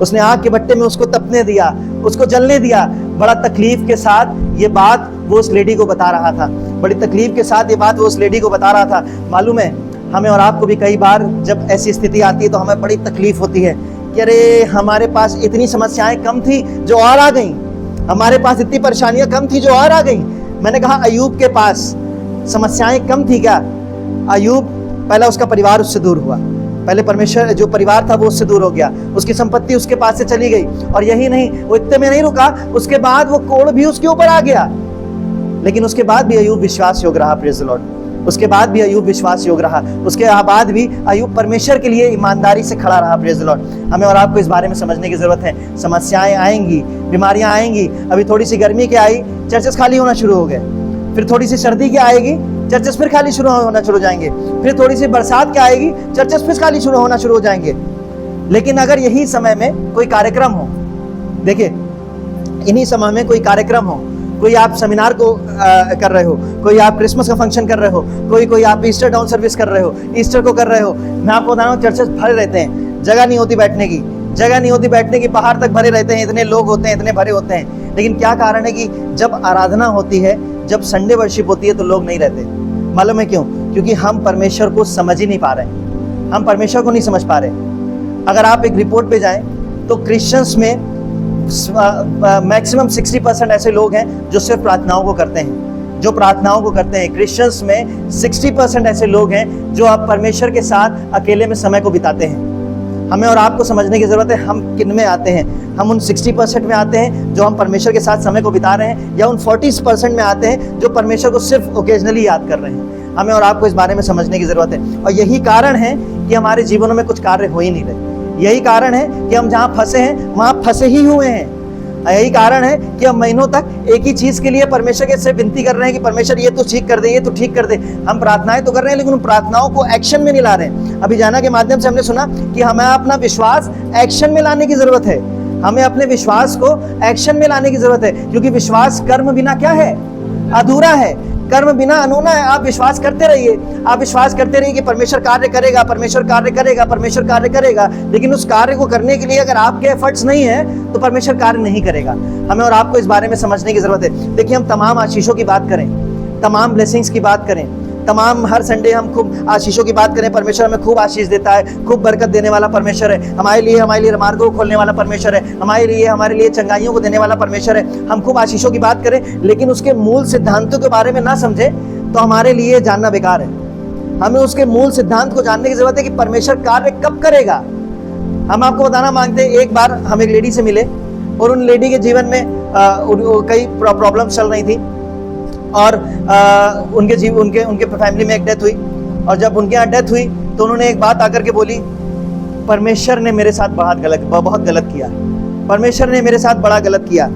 उसने आग के भट्टे में उसको तपने दिया, उसको जलने दिया। बड़ा तकलीफ के साथ ये बात वो उस लेडी को बता रहा था, बड़ी तकलीफ के साथ ये बात वो उस लेडी को बता रहा था। मालूम है, हमें और आपको भी कई बार जब ऐसी स्थिति आती है तो हमें बड़ी तकलीफ होती है कि अरे हमारे पास इतनी समस्याएं कम थी जो और आ गई, हमारे पास इतनी परेशानियां कम थी जो और आ गई। मैंने कहा अय्यूब के पास समस्याएं कम थी क्या? अय्यूब, पहला उसका परिवार उससे दूर हुआ, पहले परमेश्वर जो परिवार था वो उससे दूर हो गया, उसकी संपत्ति उसके पास से चली गई, और यही नहीं, वो इतने में नहीं रुका, उसके बाद वो कोढ़ भी उसके ऊपर आ गया। लेकिन उसके बाद भी अय्यूब विश्वास योग्य रहा। Praise the Lord. उसके बाद भी अय्यूब विश्वास योग्य रहा, उसके बाद भी अय्यूब परमेश्वर के लिए ईमानदारी से खड़ा रहा। Praise the Lord. हमें और आपको इस बारे में समझने की जरूरत है। समस्याएं आएंगी, बीमारियां आएंगी। अभी थोड़ी सी गर्मी के आई, चर्चेस खाली होना शुरू हो गए, फिर थोड़ी सी सर्दी की आएगी, चर्चेस फिर खाली होना शुरू हो जाएंगे, फिर थोड़ी सी बरसात की आएगी, चर्चेस फिर खाली होना शुरू हो जाएंगे। लेकिन अगर यही समय में कोई कार्यक्रम हो, देखिए इन्हीं समय में कोई कार्यक्रम हो, कोई आप सेमिनार को कर रहे हो, कोई आप क्रिसमस का फंक्शन कर रहे हो, कोई आप ईस्टर डाउन सर्विस कर रहे हो, ईस्टर को कर रहे हो, मैं आपको बता रहा हूँ चर्चेस भरे रहते हैं, जगह नहीं होती बैठने की, जगह नहीं होती बैठने की, बाहर तक भरे रहते हैं, इतने लोग होते हैं, इतने भरे होते हैं। लेकिन क्या कारण है कि जब आराधना होती है, जब संडे वर्शिप होती है तो लोग नहीं रहते। मालूम है क्यों? क्योंकि हम परमेश्वर को समझ ही नहीं पा रहे, हम परमेश्वर को नहीं समझ पा रहे। अगर आप एक रिपोर्ट पे जाएं तो क्रिश्चियंस में मैक्सिमम 60% ऐसे लोग हैं जो सिर्फ प्रार्थनाओं को करते हैं, जो प्रार्थनाओं को करते हैं। क्रिश्चियंस में 60% ऐसे लोग हैं जो आप परमेश्वर के साथ अकेले में समय को बिताते हैं। हमें और आपको समझने की जरूरत है हम किन में आते हैं। हम उन 60% में आते हैं जो हम परमेश्वर के साथ समय को बिता रहे हैं, या उन 40% में आते हैं जो परमेश्वर को सिर्फ ओकेजनली याद कर रहे हैं। हमें और आपको इस बारे में समझने की जरूरत है। और यही कारण है कि हमारे जीवनों में कुछ कार्य हो ही नहीं रहे। यही कारण है कि हम जहाँ फंसे हैं वहाँ फंसे ही हुए हैं। यही कारण है कि हम महीनों तक एक ही चीज के लिए परमेश्वर के से विनती कर रहे हैं कि परमेश्वर ये तो ठीक कर दे, ये तो ठीक कर दे। हम प्रार्थनाएं तो कर रहे हैं लेकिन उन प्रार्थनाओं को एक्शन में नहीं ला रहे हैं। अभी जाना के माध्यम से हमने सुना कि हमें अपना विश्वास एक्शन में लाने की जरूरत है। हमें अपने विश्वास को एक्शन में लाने की जरूरत है, क्योंकि विश्वास कर्म बिना क्या है? अधूरा है। कर्म बिना अनूना है। आप विश्वास करते रहिए, आप विश्वास करते रहिए कि परमेश्वर कार्य करेगा, परमेश्वर कार्य करेगा, परमेश्वर कार्य करेगा। लेकिन उस कार्य को करने के लिए अगर आपके एफर्ट्स नहीं है तो परमेश्वर कार्य नहीं करेगा। हमें और आपको इस बारे में समझने की जरूरत है। देखिए, हम तमाम आशीषों की बात करें, तमाम ब्लेसिंग्स की बात करें, तमाम हर संडे हम खूब आशीषों की बात करें। परमेश्वर हमें खूब आशीष देता है, खूब बरकत देने वाला परमेश्वर है। हमारे लिए मार्गों को खोलने वाला परमेश्वर है। हमारे लिए चंगाइयों को देने वाला परमेश्वर है। हम खूब आशीषों की बात करें, लेकिन उसके मूल सिद्धांतों के बारे में ना समझे तो हमारे लिए जानना बेकार है। हमें उसके मूल सिद्धांत को जानने की जरूरत है कि परमेश्वर कार्य कब करेगा। हम आपको बताना मांगते हैं, एक बार हम एक लेडी से मिले और उन लेडी के जीवन में कई प्रॉब्लम चल रही थी, और उनके फैमिली में एक डेथ हुई। और जब उनके यहाँ डेथ हुई तो उन्होंने एक बात आकर के बोली, परमेश्वर ने मेरे साथ बहुत गलत किया, परमेश्वर ने मेरे साथ बड़ा गलत किया।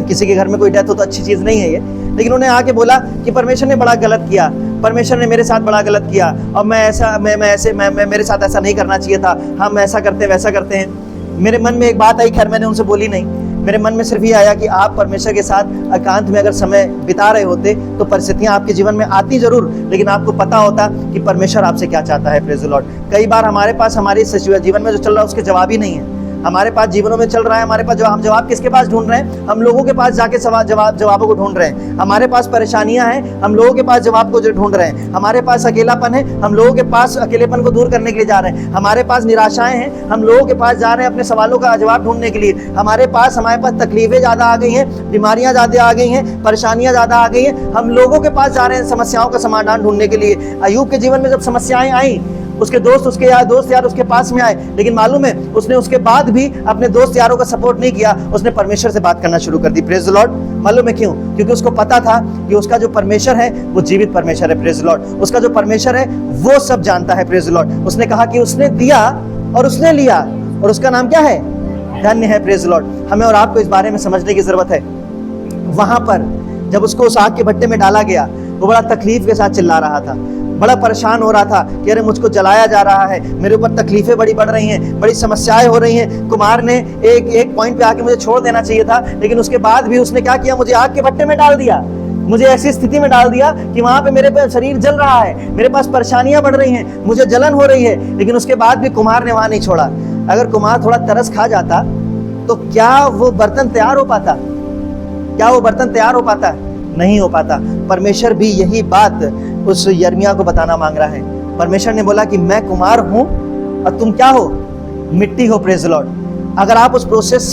किसी के घर में कोई डेथ हो तो अच्छी चीज़ नहीं है ये, लेकिन उन्हें आके बोला कि परमेश्वर ने बड़ा गलत किया। परमेश्वर ने मेरे साथ बड़ा गलत किया और मैं मेरे साथ ऐसा नहीं करना चाहिए था, हम ऐसा करते हैं वैसा करते हैं। मेरे मन में एक बात आई, खैर मैंने उनसे बोली नहीं, मेरे मन में सिर्फ ये आया कि आप परमेश्वर के साथ एकांत में अगर समय बिता रहे होते तो परिस्थितियां आपके जीवन में आती जरूर, लेकिन आपको पता होता कि परमेश्वर आपसे क्या चाहता है। Praise the Lord. कई बार हमारे पास हमारे जीवन में जो चल रहा है उसके जवाब ही नहीं है। हमारे पास जीवनों में चल रहा है, हमारे पास जवाब, हम जवाब किसके पास ढूंढ रहे हैं? हम लोगों के पास जाके जवाबों को ढूंढ रहे हैं। हमारे पास परेशानियां हैं, हम लोगों के पास जवाब को जो ढूंढ रहे हैं। हमारे पास अकेलापन है, हम लोगों के पास अकेलेपन को दूर करने के लिए जा रहे हैं। हमारे पास निराशाएं हैं, हम लोगों के पास जा रहे हैं अपने सवालों का जवाब ढूंढने के लिए। हमारे पास तकलीफें ज्यादा आ गई हैं, बीमारियां ज्यादा आ गई हैं, परेशानियां ज्यादा आ गई हैं, हम लोगों के पास जा रहे हैं समस्याओं का समाधान ढूंढने के लिए। अय्यूब के जीवन में जब समस्याएं आई, उसके दोस्त यार उसके पास में आए, लेकिन मालूम है उसने उसके बाद भी अपने दोस्त यारों का सपोर्ट नहीं किया, उसने परमेश्वर से बात करना शुरू कर दी। Praise the Lord. मालूम है क्यों? क्योंकि उसको पता था कि उसका जो परमेश्वर है वो जीवित परमेश्वर है। Praise the Lord. उसका जो परमेश्वर है वो सब जानता है। Praise the Lord. उसने कहा कि उसने दिया और उसने लिया और उसका नाम क्या है? धन्य है। Praise the Lord. हमें और आपको इस बारे में समझने की जरूरत है। वहां पर जब उसको उस आग के भट्टे में डाला गया, वो बड़ा तकलीफ के साथ चिल्ला रहा था, बड़ा परेशान हो रहा था कि अरे मुझको जलाया जा रहा है, मेरे ऊपर तकलीफें बड़ी बढ़ रही हैं, बड़ी समस्याएं हो रही हैं। कुमार ने एक पॉइंट पे आके मुझे छोड़ देना चाहिए था, लेकिन उसके बाद भी उसने क्या किया? मुझे आग के भट्टे में डाल दिया, मुझे ऐसी स्थिति में डाल दिया कि वहां पे मेरे पे शरीर जल रहा है, मेरे पास परेशानियां बढ़ रही हैं, मुझे जलन हो रही है। लेकिन उसके बाद भी कुमार ने वहां नहीं छोड़ा। अगर कुमार थोड़ा तरस खा जाता तो क्या वो बर्तन तैयार हो पाता? क्या वो बर्तन तैयार हो पाता? नहीं हो पाता। परमेश्वर भी यही बात उस यिर्मयाह को बताना मांग रहा है। परमेश्वर ने बोला कि मैं कुमार हूं और तुम क्या हो? मिट्टी हो। Praise the Lord. अगर आप उस प्रोसेस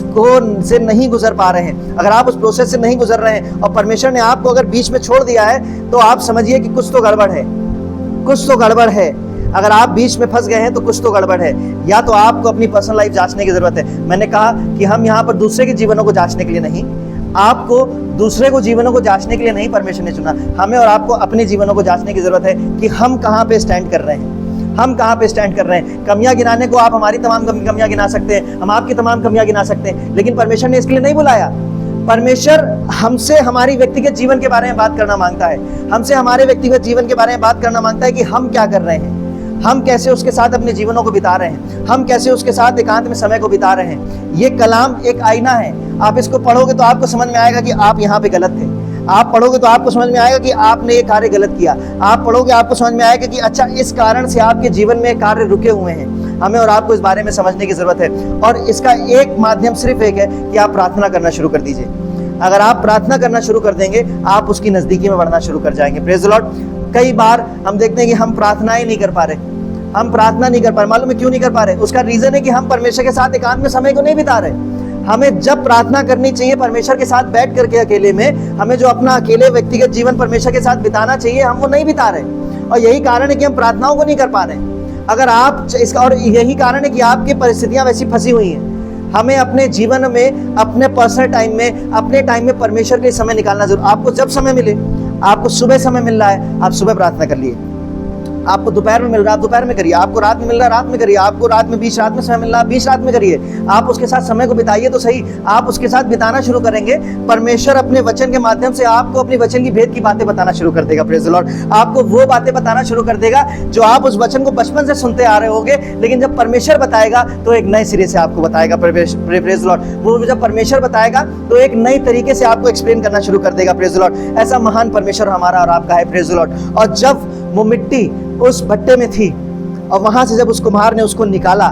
से नहीं गुजर पा रहे हैं, अगर आप उस प्रोसेस से नहीं गुजर रहे हैं और परमेश्वर ने आपको अगर बीच में छोड़ दिया है, तो आप समझिए कि कुछ तो गड़बड़ है, कुछ तो गड़बड़ है। अगर आप बीच में फंस गए हैं तो कुछ तो गड़बड़ है। या तो आपको अपनी पर्सनल लाइफ जांचने की जरूरत है। मैंने कहा कि हम यहाँ पर दूसरे के जीवनों को जांचने के लिए नहीं, आपको दूसरे को जीवनों को जांचने के लिए नहीं परमेश्वर ने चुना। हमें और आपको अपने जीवनों को जांचने की जरूरत है कि हम कहाँ पे स्टैंड कर रहे हैं, हम कहाँ पे स्टैंड कर रहे हैं। कमियां गिनाने को आप हमारी तमाम कमियां गिना सकते हैं, हम आपकी तमाम कमियां गिना सकते हैं, लेकिन परमेश्वर ने इसके लिए नहीं बुलाया। परमेश्वर हमसे हमारी व्यक्तिगत जीवन के बारे में बात करना मांगता है, हमसे हमारे व्यक्तिगत जीवन के बारे में बात करना मांगता है कि हम क्या कर रहे हैं, हम कैसे उसके साथ अपने जीवनों को बिता रहे हैं, हम कैसे उसके साथ एकांत में समय को बिता रहे हैं। ये कलाम एक आईना है। आप इसको पढ़ोगे तो आपको समझ में आएगा कि आप यहाँ पे गलत थे। आप पढ़ोगे तो आपको समझ में आएगा कि आपने ये कार्य गलत किया। आप पढ़ोगे आपको समझ में आएगा कि अच्छा इस कारण से आपके जीवन में कार्य रुके हुए हैं। हमें और आपको इस बारे में समझने की जरूरत है, और इसका एक माध्यम सिर्फ एक है कि आप प्रार्थना करना शुरू कर दीजिए। अगर आप प्रार्थना करना शुरू कर देंगे, आप उसकी नजदीकी में बढ़ना शुरू कर जाएंगे। Praise the Lord. कई बार हम देखते हैं कि हम प्रार्थना ही नहीं कर पा रहे, हम प्रार्थना नहीं कर पा रहे। मालूम है क्यों नहीं कर पा रहे? उसका रीजन है कि हम परमेश्वर के साथ एकांत में समय को नहीं बिता रहे। हमें जब प्रार्थना करनी चाहिए परमेश्वर के साथ बैठ करके अकेले में, हमें जो अपना अकेले व्यक्तिगत जीवन परमेश्वर के साथ बिताना चाहिए, हम वो नहीं बिता रहे, और यही कारण है कि हम प्रार्थनाओं को नहीं कर पा रहे। अगर आप इसका, और यही कारण है कि आपकी परिस्थितियां वैसी फंसी हुई हैं। हमें अपने जीवन में, अपने पर्सनल टाइम में, अपने टाइम में परमेश्वर के लिए समय निकालना जरूर। आपको जब समय मिले, आपको सुबह समय मिल रहा है, आप सुबह प्रार्थना कर लिए। आपको दोपहर में मिल रहा है, आप दोपहर में करिए। आपको रात में मिल रहा है, रात में करिए। आपको रात में बीच रात में समय मिल रहा है, बीच रात में करिए। आप उसके साथ समय को बिताइए तो सही। आप उसके साथ बिताना शुरू करेंगे, परमेश्वर अपने वचन के माध्यम से आपको अपनी वचन की भेद की बातें बताना शुरू कर देगा। Praise the Lord. आपको वो बातें बताना शुरू कर देगा जो आप उस वचन को बचपन से सुनते आ रहे होंगे, लेकिन जब परमेश्वर बताएगा तो एक नए सिरे से आपको बताएगा। Praise the Lord. वो जब परमेश्वर बताएगा तो एक नई तरीके से आपको एक्सप्लेन करना शुरू कर देगा। Praise the Lord. ऐसा महान परमेश्वर हमारा और आपका है। Praise the Lord. और जब वो मिट्टी उस भट्टे में थी और वहां से जब उस कुम्हार ने उसको निकाला,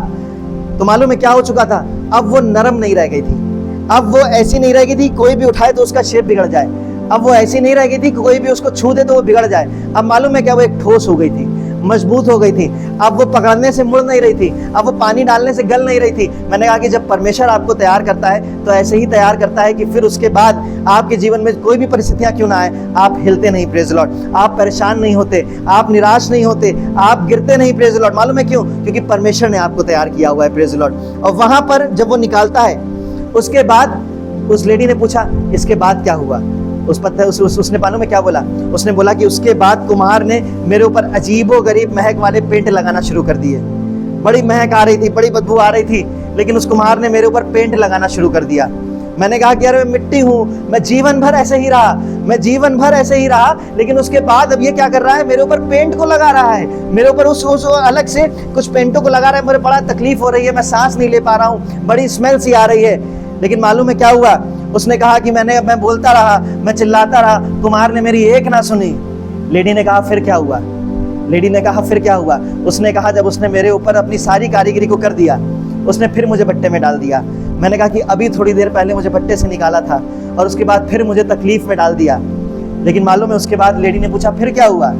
तो मालूम है क्या हो चुका था? अब वो नरम नहीं रह गई थी, अब वो ऐसी नहीं रह गई थी कोई भी उठाए तो उसका शेप बिगड़ जाए। अब वो ऐसी नहीं रह गई थी कोई भी उसको छू दे तो वो बिगड़ जाए। अब मालूम है क्या? वो एक ठोस हो गई थी, मजबूत हो गई थी। अब वो पकड़ने से मुड़ नहीं रही थी, अब वो पानी डालने से गल नहीं रही थी। मैंने कहा कि जब परमेश्वर आपको तैयार करता है तो ऐसे ही तैयार करता है कि फिर उसके बाद आपके जीवन में कोई भी परिस्थितियां क्यों ना आए, आप हिलते नहीं। Praise the Lord. आप परेशान नहीं होते, आप निराश नहीं होते, आप गिरते नहीं। Praise the Lord. मालूम है क्यों? क्योंकि परमेश्वर ने आपको तैयार किया हुआ है। Praise the Lord. और वहां पर जब वो निकालता है, उसके बाद उस लेडी ने पूछा इसके बाद क्या हुआ? उसने मालूम में क्या बोला? उसने बोला कि उसके बाद कुम्हार ने मेरे ऊपर अजीबो गरीब महक वाले पेंट लगाना शुरू कर दिए। बड़ी महक आ रही थी, बड़ी बदबू आ रही थी, लेकिन उस कुम्हार ने मेरे ऊपर पेंट लगाना शुरू कर दिया। मैंने कहा कि यार मैं मिट्टी हूँ, मैं जीवन भर ऐसे ही रहा, मैं जीवन भर ऐसे ही रहा, लेकिन उसके बाद अब ये क्या कर रहा है, मेरे ऊपर पेंट को लगा रहा है, मेरे ऊपर उस अलग से कुछ पेंटों को लगा रहा है, मुझे बड़ा तकलीफ हो रही है, मैं सांस नहीं ले पा रहा हूँ, बड़ी स्मेल सी आ रही है। लेकिन मालूम है क्या हुआ, उसने कहा कि मैं बोलता रहा, मैं चिल्लाता रहा, कुम्हार ने मेरी एक ना सुनी। लेडी ने कहा फिर क्या हुआ, लेडी ने कहा फिर क्या हुआ। उसने कहा जब उसने मेरे ऊपर अपनी सारी कारीगरी को कर दिया, उसने फिर मुझे भट्टे में डाल दिया। मैंने कहा कि अभी थोड़ी देर पहले मुझे भट्टे से निकाला था और उसके बाद फिर मुझे तकलीफ में डाल दिया। लेकिन मालूम है उसके बाद लेडी ने पूछा फिर क्या हुआ।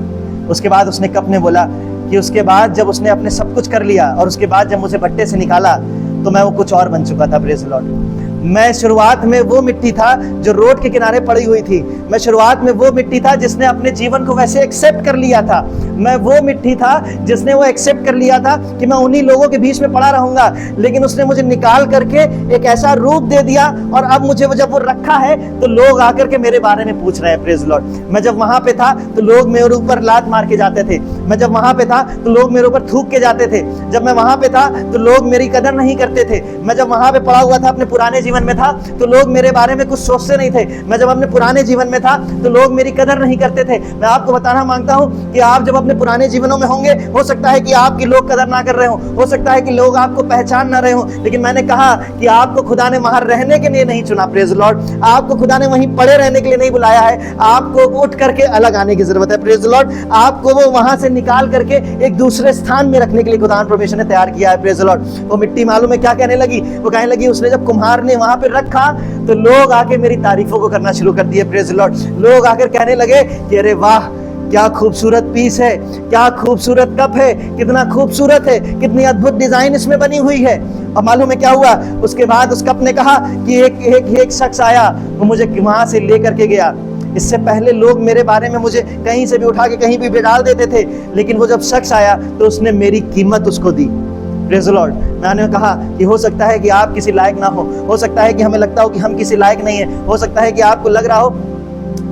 उसके बाद उसने कप ने बोला कि उसके बाद जब उसने अपने सब कुछ कर लिया और उसके बाद जब मुझे भट्टे से निकाला तो मैं वो कुछ और बन चुका था। Praise the Lord. मैं शुरुआत में वो मिट्टी था जो रोड के किनारे पड़ी हुई थी, मैं शुरुआत में वो मिट्टी था जिसने अपने जीवन को वैसे एक्सेप्ट कर लिया था, मैं वो मिट्टी था जिसने वो एक्सेप्ट कर लिया था कि मैं उन्हीं लोगों के बीच में पड़ा रहूंगा। लेकिन उसने मुझे निकाल करके एक ऐसा रूप दे दिया और अब मुझे जब वो रखा है तो लोग आकर के मेरे बारे में पूछ रहे हैं। Praise the Lord. मैं जब वहां पे था तो लोग मेरे ऊपर लात मार के जाते थे, मैं जब वहां पे था तो लोग मेरे ऊपर थूक के जाते थे, जब मैं वहां पे था तो लोग मेरी कदर नहीं करते थे, मैं जब वहां पे पड़ा हुआ था अपने पुराने जीवन में था तो लोग मेरे बारे में कुछ सोचते नहीं थे, मैं जब अपने पुराने जीवन में था तो लोग मेरी कदर नहीं करते थे। मैं आपको बताना मांगता हूं कि आप जब अपने पुराने जीवनों में होंगे, हो सकता है कि आपकी लोग कदर ना कर रहे हो सकता है कि लोग आपको पहचान ना रहे हो, लेकिन मैंने कहा कि आपको खुदा ने वहां रहने के लिए नहीं चुना। Praise the Lord. आपको खुदा ने वहीं पड़े रहने के लिए नहीं बुलाया है, आपको उठ करके अलग आने की जरूरत है। Praise the Lord. आपको वो वहां से निकाल करके एक दूसरे स्थान में रखने के लिए खुदा परमेश्वर ने तैयार किया है। Praise the Lord. वो मिट्टी मालूम है क्या कहने लगी, वो कहने लगी उसने जब कुम्हार ने वहां पे रखा तो लोग आके मेरी तारीफों को करना शुरू कर दिए। Praise the Lord. लोग आकर कहने लगे कि अरे वाह क्या खूबसूरत पीस है, क्या खूबसूरत कप है, कितना खूबसूरत है, कितनी अद्भुत डिजाइन इसमें बनी हुई है। और मालूम है क्या हुआ, उसके बाद उस कप ने कहा कि एक शख्स आया, वो मुझे वहां से लेकर के गया। इससे पहले लोग मेरे बारे में मुझे कहीं से भी उठा के कहीं भी डाल देते थे, लेकिन वो जब शख्स आया तो उसने मेरी कीमत उसको दी। Praise the Lord. मैंने कहा कि हो सकता है कि आप किसी लायक ना हो सकता है कि हमें लगता हो कि हम किसी लायक नहीं है, हो सकता है कि आपको लग रहा हो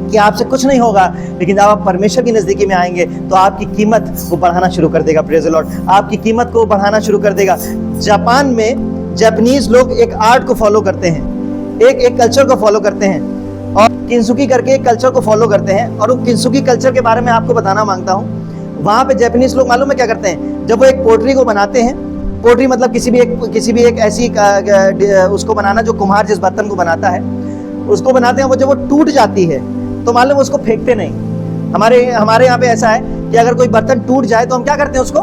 कि आपसे कुछ नहीं होगा, लेकिन जब आप परमेश्वर की नजदीकी में आएंगे तो आपकी कीमत वो बढ़ाना शुरू कर देगा। Praise the Lord. आपकी कीमत को बढ़ाना शुरू कर देगा। जापान में जापानीज लोग एक आर्ट को फॉलो करते हैं, एक कल्चर को फॉलो करते हैं और किंसुकी करके एक कल्चर को फॉलो करते हैं। और वो किंसुकी कल्चर के बारे में आपको बताना मांगता हूँ। वहाँ पे जापानीज लोग मालूम है क्या करते हैं, जब वो एक पोट्री को बनाते हैं, पोट्री मतलब किसी भी एक ऐसी उसको बनाना जो कुम्हार जिस बर्तन को बनाता है उसको बनाते हैं, वो जब वो टूट जाती है तो मालूम उसको फेंकते नहीं। हमारे यहाँ पे ऐसा है कि अगर कोई बर्तन टूट जाए तो हम क्या करते हैं, उसको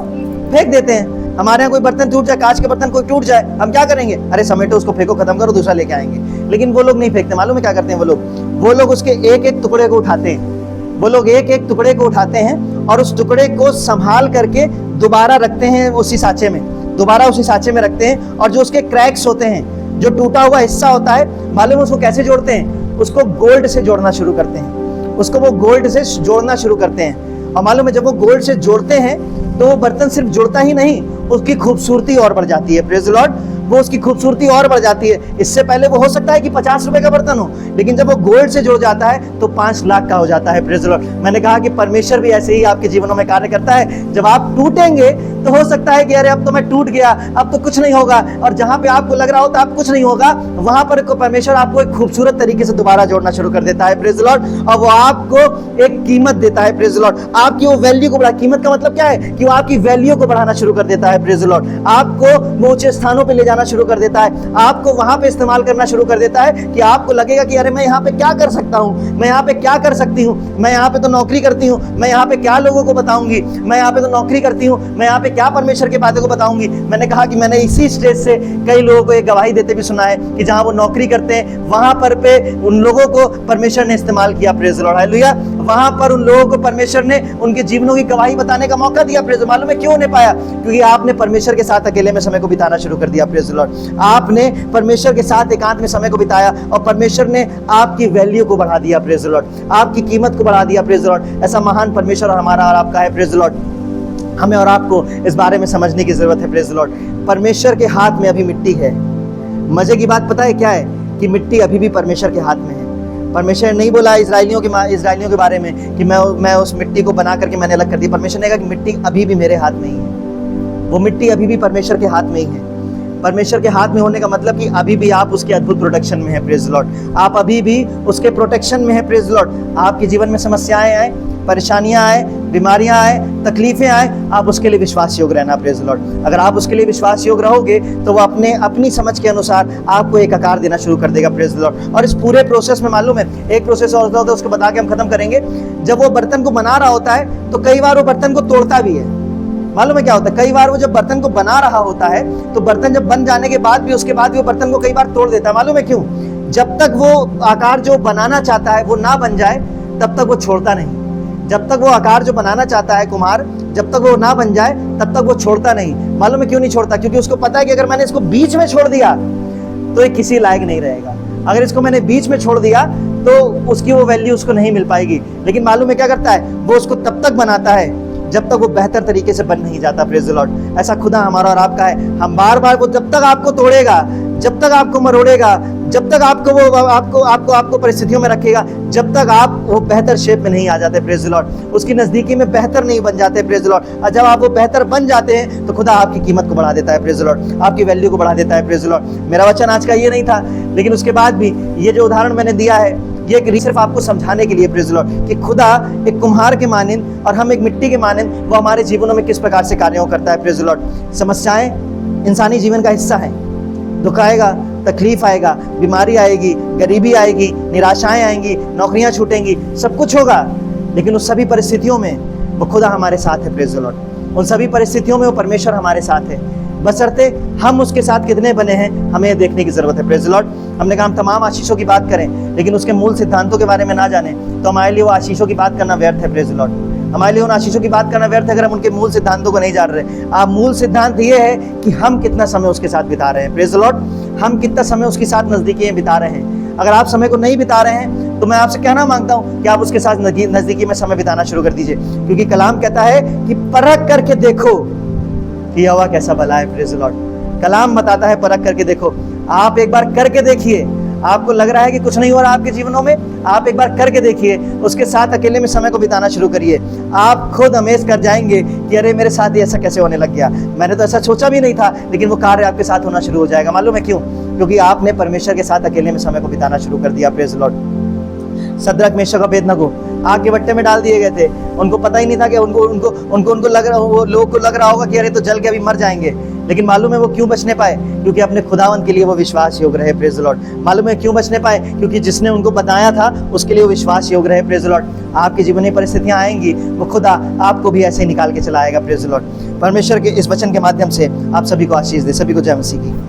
फेंक देते हैं। हमारे यहाँ कोई बर्तन टूट जाए, कांच के बर्तन कोई टूट जाए, हम क्या करेंगे, अरे समेटो उसको, फेंको, खत्म करो, दूसरा लेके आएंगे। लेकिन वो लोग नहीं फेंकते। मालूम है क्या करते हैं वो लोग उसके एक टुकड़े को उठाते हैं, वो लोग एक टुकड़े को उठाते हैं और उस टुकड़े को संभाल करके दोबारा रखते हैं उसी सांचे में, दोबारा उसी सांचे में रखते हैं। और जो उसके क्रैक्स होते हैं, जो टूटा हुआ हिस्सा होता है, मालूम है उसको कैसे जोड़ते हैं, उसको गोल्ड से जोड़ना शुरू करते हैं, उसको वो गोल्ड से जोड़ना शुरू करते हैं। और मालूम है जब वो गोल्ड से जोड़ते हैं तो वो बर्तन सिर्फ जुड़ता ही नहीं, उसकी खूबसूरती और बढ़ जाती है। Praise the Lord. वो उसकी खूबसूरती और बढ़ जाती है। इससे पहले वो हो सकता है कि 50 रुपए का बर्तन हो, लेकिन जब वो गोल्ड से जुड़ जाता है तो 5 लाख का हो जाता है। Praise the Lord. मैंने कहा कि परमेश्वर भी ऐसे ही आपके जीवनों में कार्य करता है। जब आप टूटेंगे तो हो सकता है कि अरे अब तो मैं टूट गया, अब तो कुछ नहीं होगा, और जहां पे आपको लग रहा होता है अब कुछ नहीं होगा, वहां पर परमेश्वर आपको एक खूबसूरत तरीके से दोबारा जोड़ना शुरू कर देता है। Praise the Lord. और वो आपको एक कीमत देता है। Praise the Lord. आपकी वो वैल्यू को बढ़ा, कीमत का मतलब क्या है कि वो आपकी वैल्यू को बढ़ाना शुरू कर देता है। Praise the Lord. आपको वो ऊंचे स्थानों पे ले जाना शुरू कर देता है, आपको वहां पे इस्तेमाल करना शुरू कर देता है कि आपको लगेगा कि अरे मैं यहाँ पे क्या कर सकता हूँ, मैं यहाँ पे क्या कर सकती हूँ, मैं यहाँ पे तो नौकरी करती हूँ, मैं यहाँ पे क्या लोगों को बताऊंगी, मैं यहाँ पे तो नौकरी करती हूँ, मैं यहाँ पे क्या परमेश्वर की बातों को बताऊंगी। मैंने कहा कि मैंने इसी स्टेज से कई लोगों को एक गवाही देते भी सुना है कि जहां वो नौकरी करते हैं वहां पर पे उन लोगों को परमेश्वर ने इस्तेमाल किया। Praise the Lord. हालेलुया। वहां पर उन लोगों को परमेश्वर ने उनके जीवनों की गवाही बताने का मौका दिया। प्रेज़। मालूम है क्यों नहीं पाया? क्योंकि आपने परमेश्वर के साथ अकेले में समय को बिताना शुरू कर दिया। Praise the Lord. आपने परमेश्वर के साथ एकांत में समय को बिताया और परमेश्वर ने आपकी वैल्यू को बढ़ा दिया। Praise the Lord. आपकी कीमत को बढ़ा दिया। Praise the Lord. ऐसा महान परमेश्वर हमारा और आपका है। Praise the Lord. हमें और आपको इस बारे में समझने की जरूरत है। Praise the Lord. परमेश्वर के हाथ में अभी मिट्टी है। मजे की बात पता है क्या है? कि मिट्टी अभी भी परमेश्वर के हाथ में है। परमेश्वर ने नहीं बोला इजराइलियों के बारे में कि मैं उस मिट्टी को बना करके मैंने अलग कर दी। परमेश्वर ने कहा कि मिट्टी अभी भी मेरे हाथ में ही है। वो मिट्टी अभी भी परमेश्वर के हाथ में ही है। परमेश्वर के हाथ में होने का मतलब कि अभी भी आप उसके अद्भुत प्रोटेक्शन में हैं, प्रेज द लॉर्ड। आप अभी भी उसके प्रोटेक्शन में हैं, प्रेज द लॉर्ड। आपके जीवन में समस्याएं आए, परेशानियां आए, बीमारियां आए, तकलीफें आए, आप उसके लिए विश्वास योग्य रहना, प्रेज द लॉर्ड। अगर आप उसके लिए विश्वास योग्य रहोगे तो वो अपनी समझ के अनुसार आपको एक आकार देना शुरू कर देगा, प्रेज द लॉर्ड। और इस पूरे प्रोसेस में मालूम है एक प्रोसेस और होता है, उसको बता के हम खत्म करेंगे। जब वो बर्तन को बना रहा होता है तो कई बार वो बर्तन को तोड़ता भी है। मालूम है क्या होता है? कई बार वो जब बर्तन को बना रहा होता है तो बर्तन जब बन जाने के बाद भी उसके बाद भी वो बर्तन को कई बार तोड़ देता है। मालूम है क्यों? जब तक वो आकार जो बनाना चाहता है वो ना बन जाए तब तक वो छोड़ता नहीं। जब तक वो आकार जो बनाना चाहता है कुम्हार, जब तक वो ना बन जाए तब तक वो छोड़ता नहीं। मालूम है क्यों नहीं छोड़ता? क्योंकि उसको पता है कि अगर मैंने इसको बीच में छोड़ दिया तो ये किसी लायक नहीं रहेगा। अगर इसको मैंने बीच में छोड़ दिया तो उसकी वो वैल्यू उसको नहीं मिल पाएगी। लेकिन मालूम है क्या करता है? वो उसको तब तक बनाता है जब तक वो बेहतर तरीके से बन नहीं जाता, प्रेज द लॉर्ड। ऐसा खुदा हमारा और आपका है। हम बार बार वो जब तक आपको तोड़ेगा, जब तक आपको मरोड़ेगा, जब तक आपको वो आपको परिस्थितियों में रखेगा, जब तक आप वो बेहतर शेप में नहीं आ जाते, प्रेज द लॉर्ड। उसकी नजदीकी में बेहतर नहीं बन जाते, प्रेज द लॉर्ड। और जब आप वो बेहतर बन जाते हैं तो खुदा आपकी कीमत को बढ़ा देता है, प्रेज द लॉर्ड। आपकी वैल्यू को बढ़ा देता है, प्रेज द लॉर्ड। मेरा वचन आज का ये नहीं था, लेकिन उसके बाद भी ये जो उदाहरण मैंने दिया है ये सिर्फ आपको समझाने के लिए, प्रेज द लॉर्ड, कि खुदा एक कुम्हार के मानिंद और हम एक मिट्टी के मानिंद वो हमारे जीवनों में किस प्रकार से कार्यों करता है, प्रेज द लॉर्ड। समस्याएं इंसानी जीवन का हिस्सा है। दुख आएगा, तकलीफ आएगा, बीमारी आएगी, गरीबी आएगी, निराशाएं आएंगी, नौकरियां छूटेंगी, सब कुछ होगा। लेकिन उस सभी परिस्थितियों में वो खुदा हमारे साथ है, प्रेज द लॉर्ड। उन सभी परिस्थितियों में वो परमेश्वर हमारे साथ है, बशर्ते हम उसके साथ कितने बने हैं हमें देखने की जरूरत है, प्रेज द लॉर्ड। हमने कहा हम तमाम आशीषों की बात करें लेकिन उसके मूल सिद्धांतों के बारे में ना जाने तो हमारे लिए वो आशीषों की बात करना व्यर्थ है, प्रेज द लॉर्ड। हमारे लिए उन आशीषों की बात करना व्यर्थ है अगर हम उनके मूल सिद्धांतों को नहीं जान रहे। आप मूल सिद्धांत ये है कि हम कितना समय उसके साथ बिता रहे हैं, प्रेज द लॉर्ड। हम कितना समय उसके साथ नजदीकी बिता रहे हैं। अगर आप समय को नहीं बिता रहे हैं तो मैं आपसे कहना मांगता हूं कि आप उसके साथ नजदीकी में समय बिताना शुरू कर दीजिए, क्योंकि कलाम कहता है कि परख करके देखो कि यहोवा कैसा भला है, प्रेज द लॉर्ड। कलाम बताता है परख करके देखो। आप एक बार करके देखिए। आपको लग रहा है कि कुछ नहीं हो रहा आपके जीवनों में, आप एक बार करके देखिए, उसके साथ अकेले में समय को बिताना शुरू करिए। आप खुद अमेज कर जाएंगे कि अरे मेरे साथ ही ऐसा कैसे होने लग गया, मैंने तो ऐसा सोचा भी नहीं था, लेकिन वो कार्य आपके साथ होना शुरू हो जाएगा। मालूम है क्यों? क्योंकि आपने परमेश्वर के साथ अकेले में समय को बिताना शुरू कर दिया, praise the Lord. सद्रक Meshach Abednego आग के भट्टे में डाल दिए गए थे। उनको पता ही नहीं था कि उनको लग रहा, वो लोगों को लग रहा होगा कि अरे तो जल के अभी मर जाएंगे। लेकिन मालूम है वो क्यों बचने पाए? क्योंकि अपने खुदावन के लिए वो विश्वास योग्य रहे, प्रेज द लॉर्ड। मालूम है क्यों बचने पाए? क्योंकि जिसने उनको बताया था उसके लिए वो विश्वास योग्य रहे, प्रेज द लॉर्ड। आपके जीवन में परिस्थितियां आएंगी, वो खुदा आपको भी ऐसे ही निकाल के चलाएगा, प्रेज द लॉर्ड। परमेश्वर के इस वचन के माध्यम से आप सभी को आशीष दे। सभी को जय मसीह की।